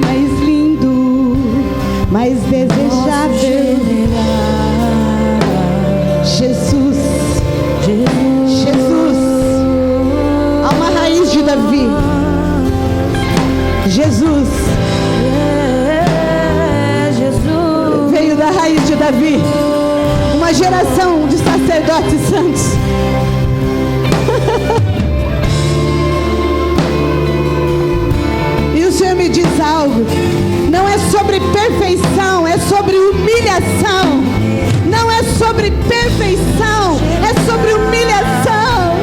mais lindo, mais desejável. Jesus, Jesus, há uma raiz de Davi. Jesus, veio da raiz de Davi, uma geração de sacerdotes santos. E o Senhor me diz algo: não é sobre perfeição, é sobre humilhação. Não é sobre perfeição, é sobre humilhação.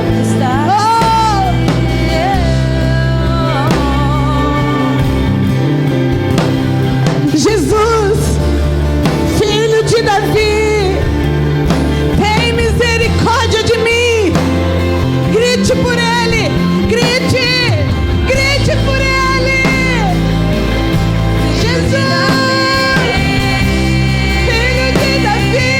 Jesus, filho de Davi, tem misericórdia de mim. Grite por ele, grite, grite por ele. Jesus, filho de Davi.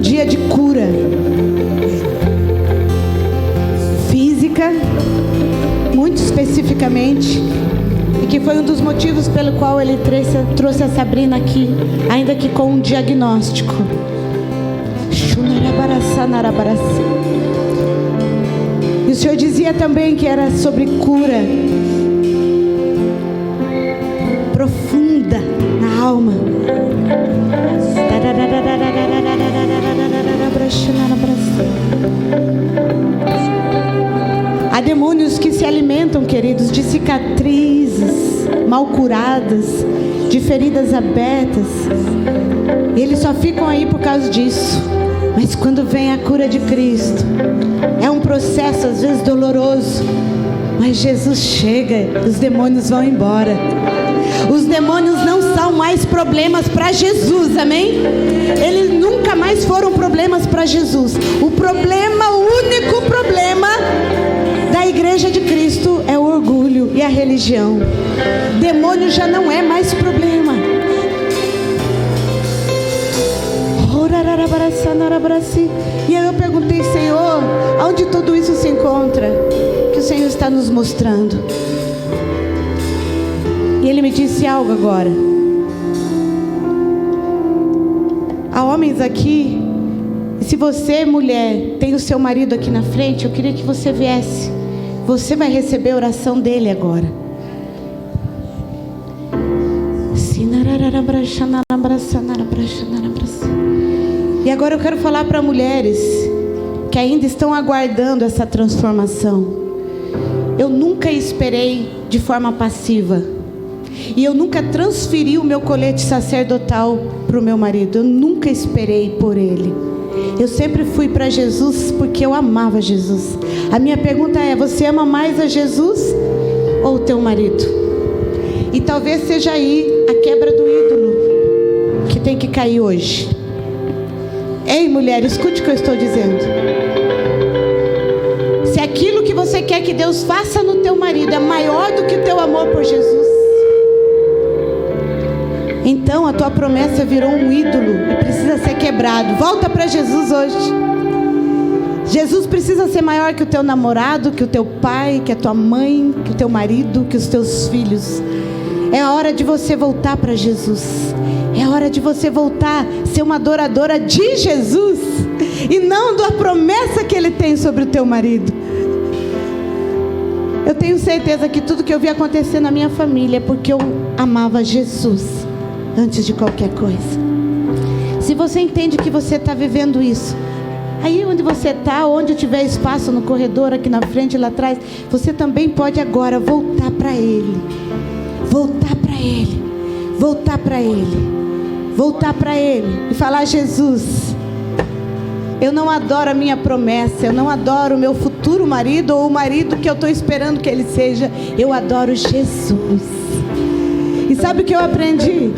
dia de cura física, muito especificamente, e que foi um dos motivos pelo qual ele trouxe a Sabrina aqui, ainda que com um diagnóstico. E o Senhor dizia também que era sobre cura profunda na alma. Há demônios que se alimentam, queridos, de cicatrizes mal curadas, de feridas abertas. E eles só ficam aí por causa disso. Mas quando vem a cura de Cristo, é um processo às vezes doloroso, mas Jesus chega e os demônios vão embora. Os demônios não são mais problemas para Jesus, amém? Eles nunca mais foram problemas para Jesus. O único problema da igreja de Cristo é o orgulho e a religião. Demônio já não é mais problema. E aí eu perguntei, Senhor, aonde tudo isso se encontra? Que o Senhor está nos mostrando. E Ele me disse algo agora. Há homens aqui, e se você, mulher, tem o seu marido aqui na frente, eu queria que você viesse. Você vai receber a oração dele agora. E agora eu quero falar para mulheres que ainda estão aguardando essa transformação. Eu nunca esperei de forma passiva. E eu nunca transferi o meu colete sacerdotal para o meu marido. Eu nunca esperei por ele. Eu sempre fui para Jesus porque eu amava Jesus. A minha pergunta é: você ama mais a Jesus ou o teu marido? E talvez seja aí a quebra do ídolo que tem que cair hoje. Ei, mulher, escute o que eu estou dizendo. Se aquilo que você quer que Deus faça no teu marido é maior do que o teu amor por Jesus, então a tua promessa virou um ídolo e precisa ser quebrado. Volta para Jesus hoje. Jesus precisa ser maior que o teu namorado, que o teu pai, que a tua mãe, que o teu marido, que os teus filhos. É a hora de você voltar para Jesus. É a hora de você voltar a ser uma adoradora de Jesus e não da promessa que Ele tem sobre o teu marido. Eu tenho certeza que tudo que eu vi acontecer na minha família é porque eu amava Jesus antes de qualquer coisa. Se você entende que você está vivendo isso, aí onde você está, onde tiver espaço no corredor, aqui na frente, lá atrás, você também pode agora voltar para Ele. Voltar para Ele. Voltar para Ele. Voltar para Ele e falar: Jesus, eu não adoro a minha promessa, eu não adoro o meu futuro marido ou o marido que eu estou esperando que ele seja. Eu adoro Jesus. E sabe o que eu aprendi?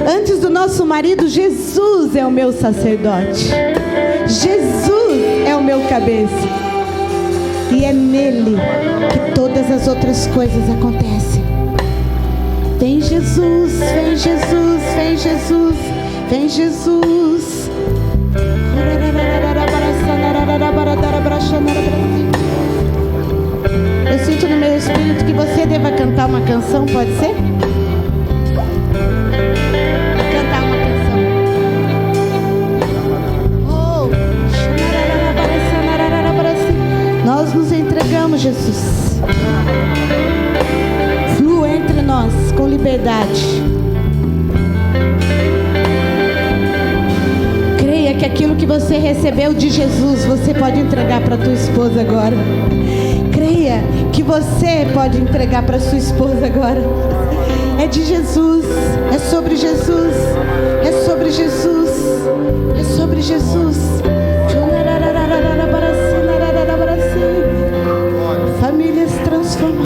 Antes do nosso marido, Jesus é o meu sacerdote. Jesus é o meu cabeça. E é nele que todas as outras coisas acontecem. Vem Jesus, vem Jesus, vem Jesus, vem Jesus. Eu sinto no meu espírito que você deva cantar uma canção, pode ser? Cantar uma canção. Nós nos entregamos, Jesus. Flua entre nós com liberdade. Creia que aquilo que você recebeu de Jesus, você pode entregar para tua esposa agora. Creia que você pode entregar para sua esposa agora. É de Jesus, é sobre Jesus, é sobre Jesus, é sobre Jesus. Famílias transformadas.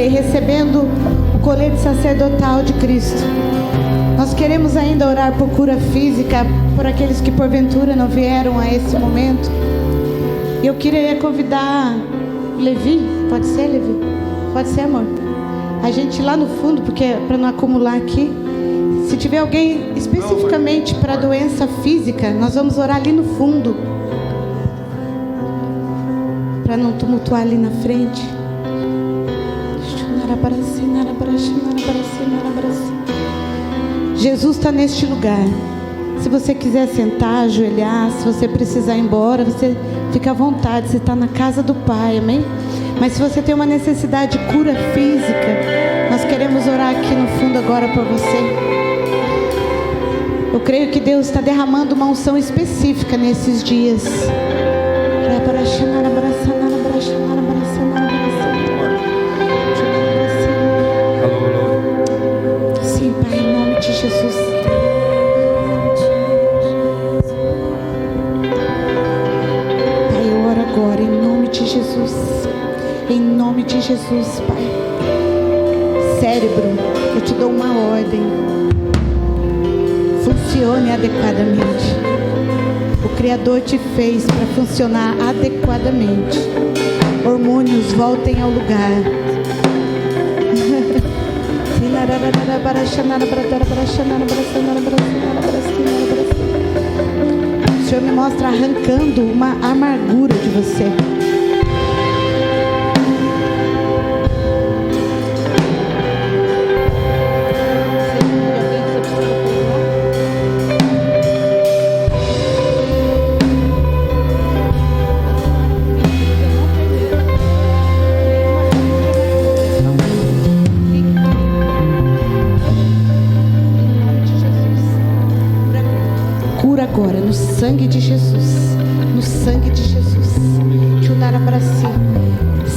família e recebendo o colete sacerdotal de Cristo. Nós queremos ainda orar por cura física, por aqueles que porventura não vieram a esse momento. E eu queria convidar Levi, pode ser, Levi? Pode ser, amor? A gente lá no fundo, porque para não acumular aqui. Se tiver alguém especificamente para doença física, nós vamos orar ali no fundo, para não tumultuar ali na frente. Jesus está neste lugar. Se você quiser sentar, ajoelhar, se você precisar ir embora, você fica à vontade. Você está na casa do Pai, amém? Mas se você tem uma necessidade de cura física, nós queremos orar aqui no fundo agora por você. Eu creio que Deus está derramando uma unção específica nesses dias. Sim, Pai, em nome de Jesus. Pai, eu oro agora em nome de Jesus. Em nome de Jesus, Pai. Cérebro, eu te dou uma ordem. Funcione adequadamente. O Criador te fez para funcionar adequadamente. Hormônios, voltem ao lugar. O Senhor me mostra arrancando uma amargura de você. Agora, no sangue de Jesus, no sangue de Jesus.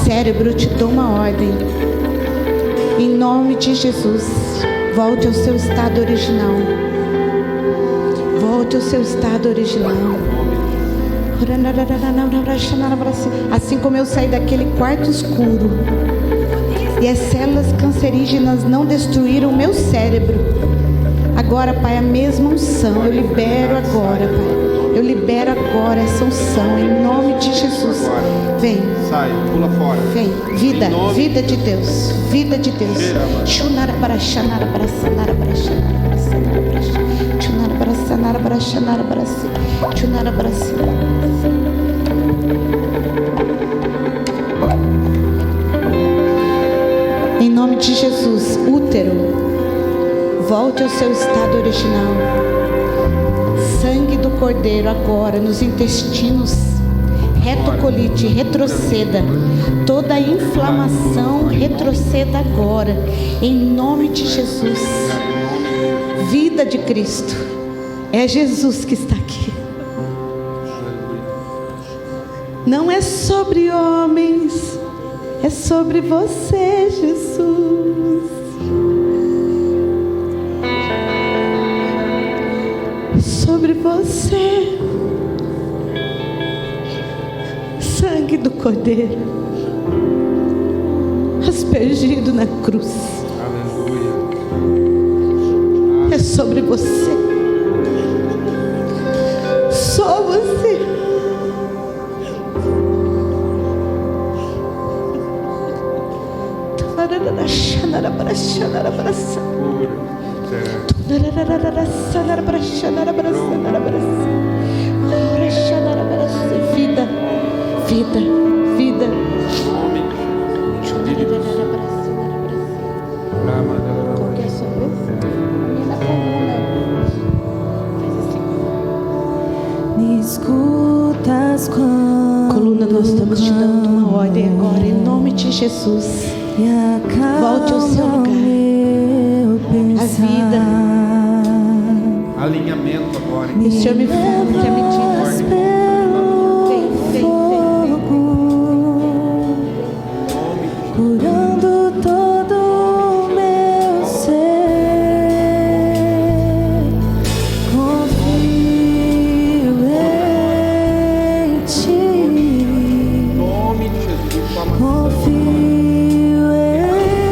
Cérebro, eu te dou uma ordem. Em nome de Jesus, volte ao seu estado original. Volte ao seu estado original. Assim como eu saí daquele quarto escuro e as células cancerígenas não destruíram o meu cérebro, agora, Pai, a mesma unção, eu libero agora, Pai. Eu libero agora essa unção, em nome de Jesus. Vem. Sai, pula fora. Vem. Vida, vida de Deus. Vida de Deus. Em nome de Jesus, útero, volte ao seu estado original. Sangue do Cordeiro agora nos intestinos. Retocolite, retroceda. Toda inflamação, retroceda agora. Em nome de Jesus. Vida de Cristo. É Jesus que está aqui. Não é sobre homens, é sobre você, Jesus. Sobre você. Sangue do Cordeiro aspergido na cruz. Aleluia. É sobre você. Só você. Vida, vida, vida. Qual que é a sua vez? Na coluna. Me escutas quando Coluna, nós estamos te dando uma ordem agora, em nome de Jesus. Volte ao seu lugar. A vida. Alinhamento agora. O Senhor me fala que é mentira. Vem, vem, vem. Curando todo o meu ser, confio em Ti, Em nome de Jesus. confio em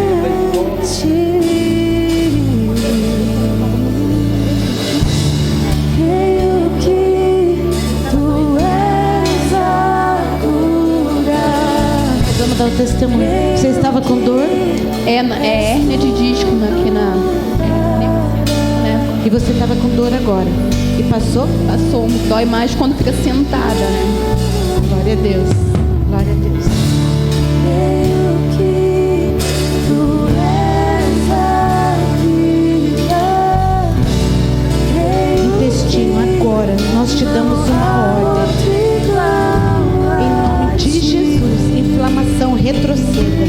dar o testemunho. Você estava com dor? É hérnia de disco aqui na... né? E você estava com dor agora. E passou? Passou. Dói mais quando fica sentada, né? Glória a Deus. Glória a Deus. Intestino, agora nós te damos uma ordem. Em nome de Jesus, inflamação retroceda.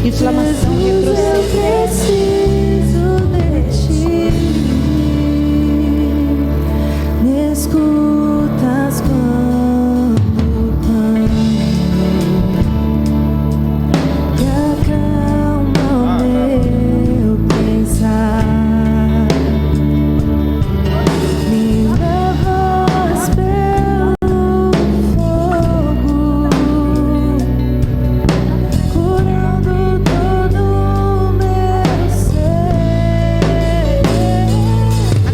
Inflamação retroceda. Me escutas quando clamo, que acalma o meu pensar, me levas pelo fogo, curando todo o meu ser.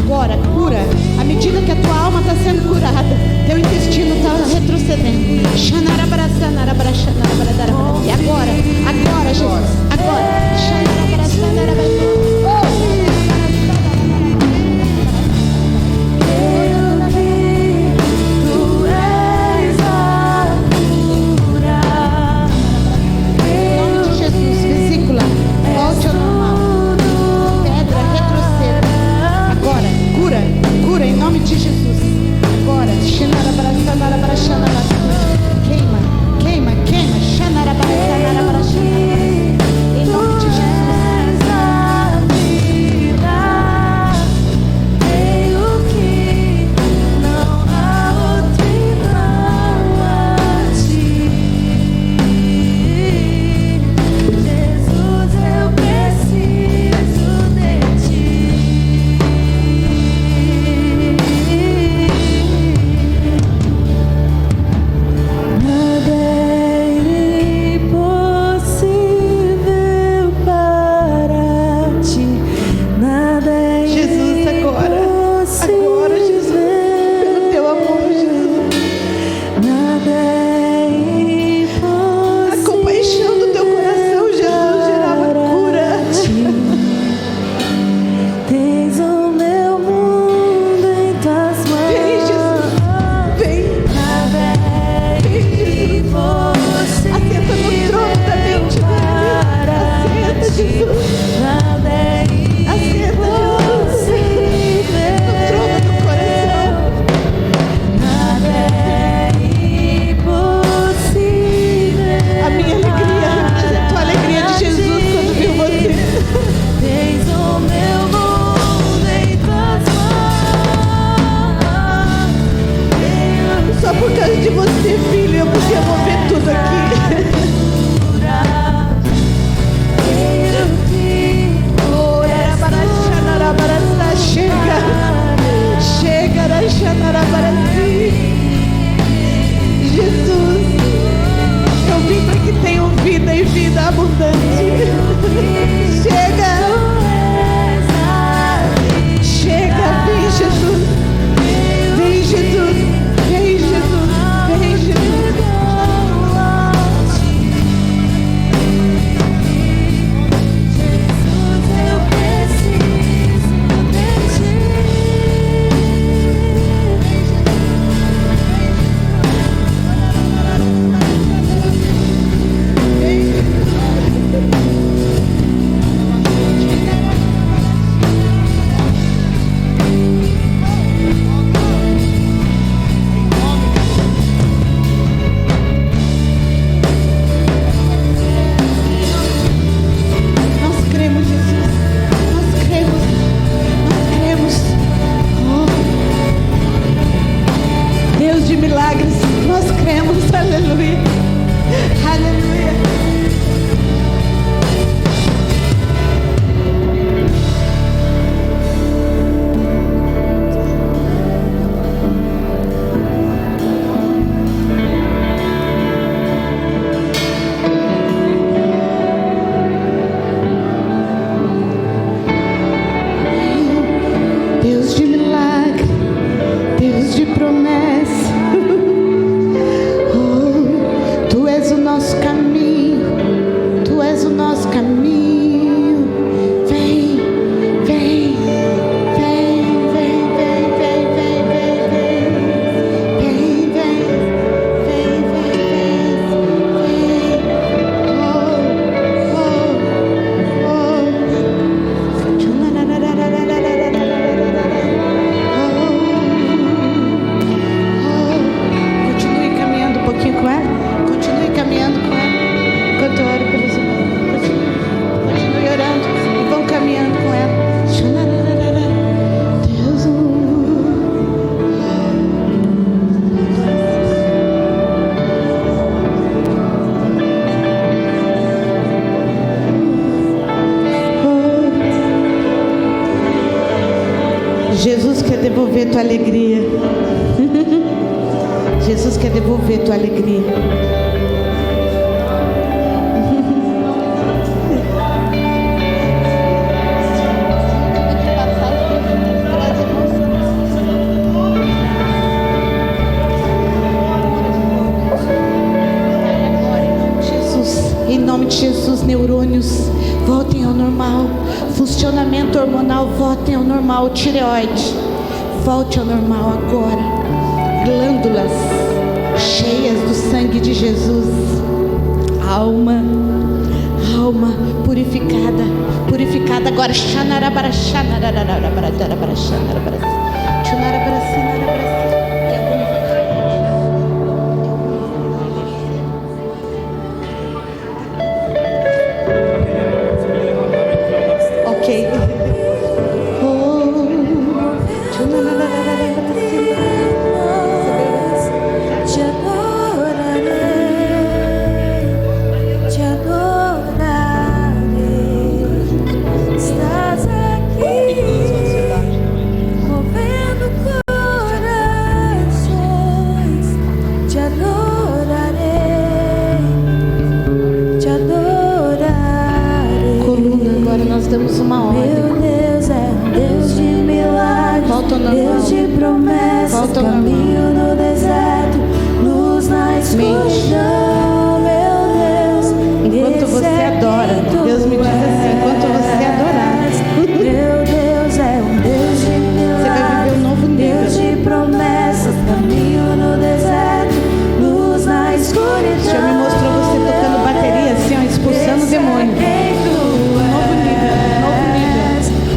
Agora, cura. À medida que a tua alma está sendo curada, teu intestino está retrocedendo. E agora, Jesus, agora. Tu és a cura. Em nome de Jesus, vesícula, volte ao normal. Pedra, retroceda. Agora, cura em nome de Jesus. Agora, queima. Em nome de Jesus. Jesus, agora, Jesus, pelo teu amor, Jesus, a compaixão do teu coração, Jesus, gerava cura. Tens o meu mundo em tuas mãos. Vem, Jesus, vem. Vem, Jesus, assenta no trono da mente dele. Assenta, Jesus. Assenta, Jesus, no trono do coração. A minha alegria representou a alegria de Jesus quando viu você. Tens o meu mundo em tuas mãos. Só por causa de você, filho, eu podia mover tudo aqui. Chega, Jesus, eu vim para que tenham vida e vida abundante. Chega, vem Jesus, vem Jesus, vem Jesus, vem Jesus. Nós cremos, Jesus, nós cremos. Oh, Deus de milagres, nós cremos, aleluia, aleluia. Deus de milagre, Deus de promessa. Oh, tu és o nosso caminho. caminho. Vem, vem, vem, vem, vem, vem, vem, vem, vem, vem, vem, vem, Continue caminhando um pouquinho com ela. Continue caminhando com ela. Enquanto eu oro pelos irmãos. Continue orando e vão caminhando com ela. Deus, Jesus quer devolver tua alegria. Jesus quer devolver tua alegria. Jesus, em nome de Jesus, neurônios voltem ao normal, funcionamento hormonal voltem ao normal, tireoide volte ao normal agora, glândulas cheias do sangue de Jesus, alma purificada agora. Ok. Te adorarei. Estás aqui, movendo corações. Te adorarei. Coluna, agora nós damos uma ordem. Meu Deus é um Deus de milagres, Volta ao normal. Deus de promessas, Volta ao caminho no deserto, luz na escuridão, meu Deus. Enquanto esse você é adora, quem tu Deus me diz assim, enquanto você adorar, meu Deus é um Deus de você vai milagres, viver um novo Deus nível. de promessas, caminho no deserto, luz na escuridão. O Senhor me mostrou você tocando bateria assim, ó, expulsando o demônio. Um novo nível,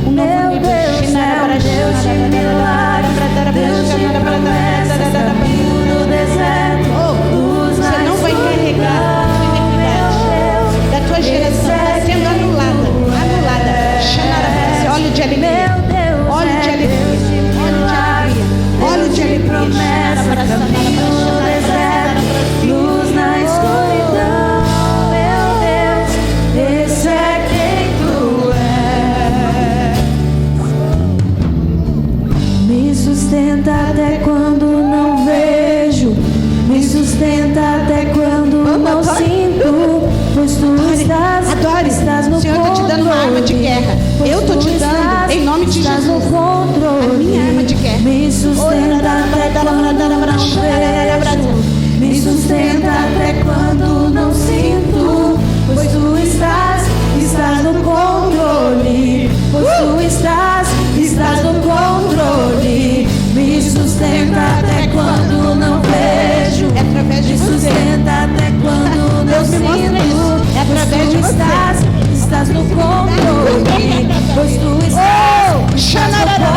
um novo nível. Meu Deus é um Deus de milagres, Deus de promessas, caminho no deserto, luz na Você não vai carregar a tua enfermidade da tua geração, está sendo anulada. Óleo de alegria, óleo de alegria, óleo de alegria. promessa, caminho no deserto, luz na escuridão, meu Deus, esse é quem tu és. Me sustenta até quando não vejo, me sustenta até quando não sinto, pois tu estás, Adore. estás no O Senhor está te dando uma arma de guerra. Eu estou te dando, em nome de estás no Jesus, controle. a minha arma de guerra. Me sustenta até quando não vejo, me sustenta até quando não sinto, pois tu estás no controle, pois tu estás no controle. Me sustenta até quando não vejo, É através de me você. sustenta até quando não Deus me mostra sinto, isso. É através pois de tu você. estás no controle, pois tu estás no controle.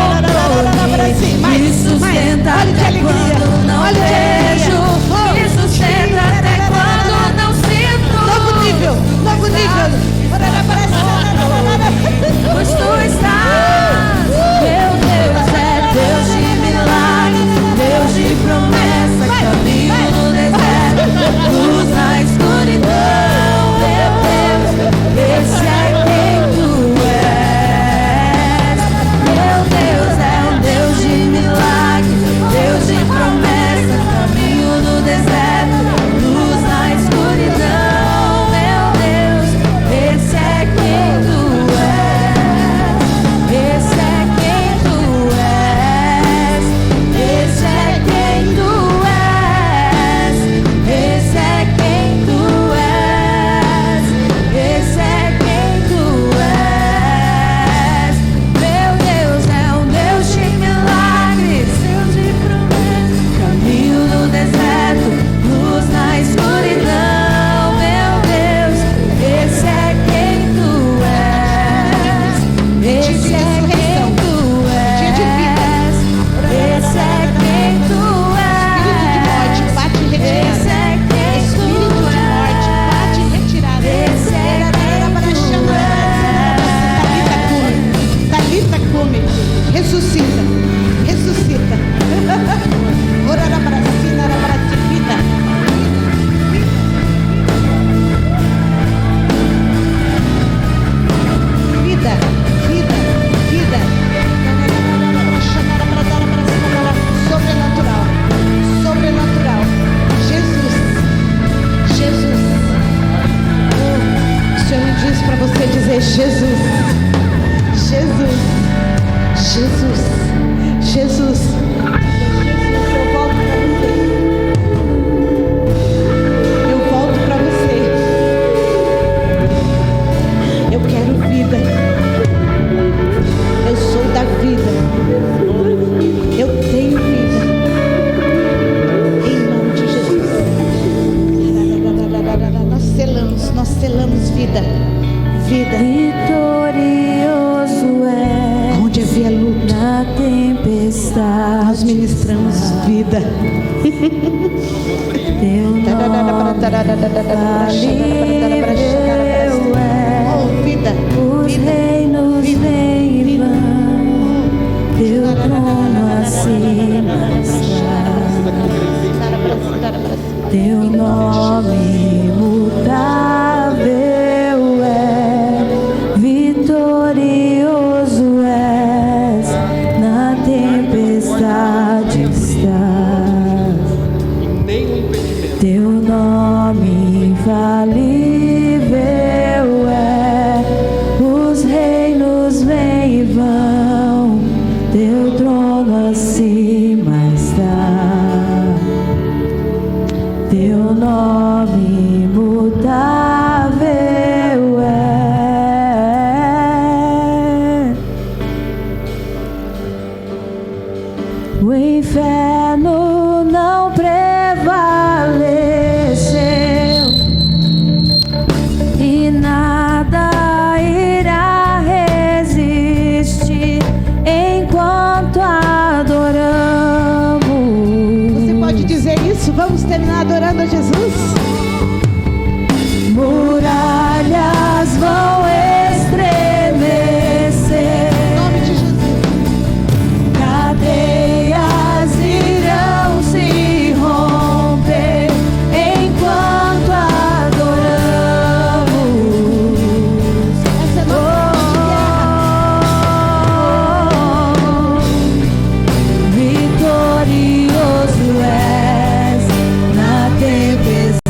Jesus, Jesus, Jesus, Jesus. Eu volto para você. Eu quero vida. Eu sou da vida. Eu tenho vida. Em nome de Jesus. Nós selamos vida. Vida. Vitorioso é Onde havia luta, na tempestade. nós ministramos vida. Teu nome falível é. Oh, vida. Os reinos vêm e vão. Teu trono acima está. Teu nome imutável é. Vitorioso és. Na tempestade estás. Teu nome infalível é. Os reinos vêm e vão. Teu trono acima está. Teu nome imutável é. O inferno não prevaleceu e nada irá resistir enquanto adoramos. Você pode dizer isso? Vamos terminar adorando a Jesus? Muralhas vão estremecer, Em nome de Jesus. cadeias irão se romper enquanto adoramos. Essa é a nossa Vitorioso és na tempestade.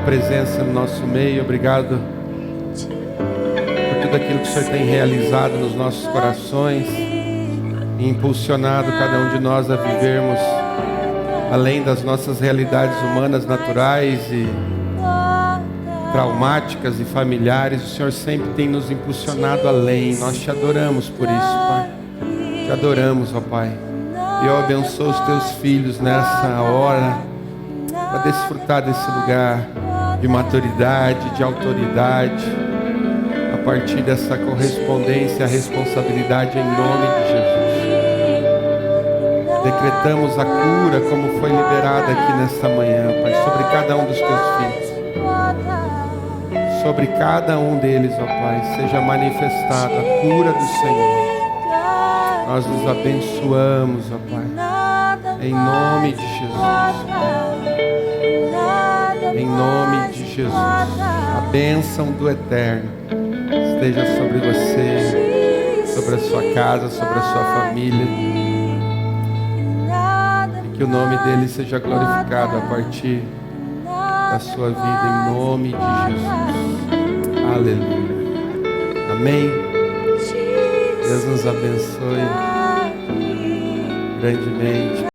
presença no nosso meio. Obrigado por tudo aquilo que o Senhor tem realizado nos nossos corações e impulsionado cada um de nós a vivermos além das nossas realidades humanas, naturais e traumáticas e familiares. O Senhor sempre tem nos impulsionado além. Nós te adoramos por isso, Pai. Te adoramos, ó Pai. E eu abençoo os teus filhos nessa hora para desfrutar desse lugar de maturidade, de autoridade, a partir dessa correspondência à responsabilidade em nome de Jesus. Decretamos a cura como foi liberada aqui nesta manhã, Pai, sobre cada um dos teus filhos. Sobre cada um deles, ó Pai, seja manifestada a cura do Senhor. Nós nos abençoamos, ó Pai, em nome de Jesus. Em nome de Jesus. A bênção do Eterno esteja sobre você, sobre a sua casa, sobre a sua família. E que o nome dele seja glorificado a partir da sua vida, em nome de Jesus. Aleluia. Amém. Deus nos abençoe grandemente.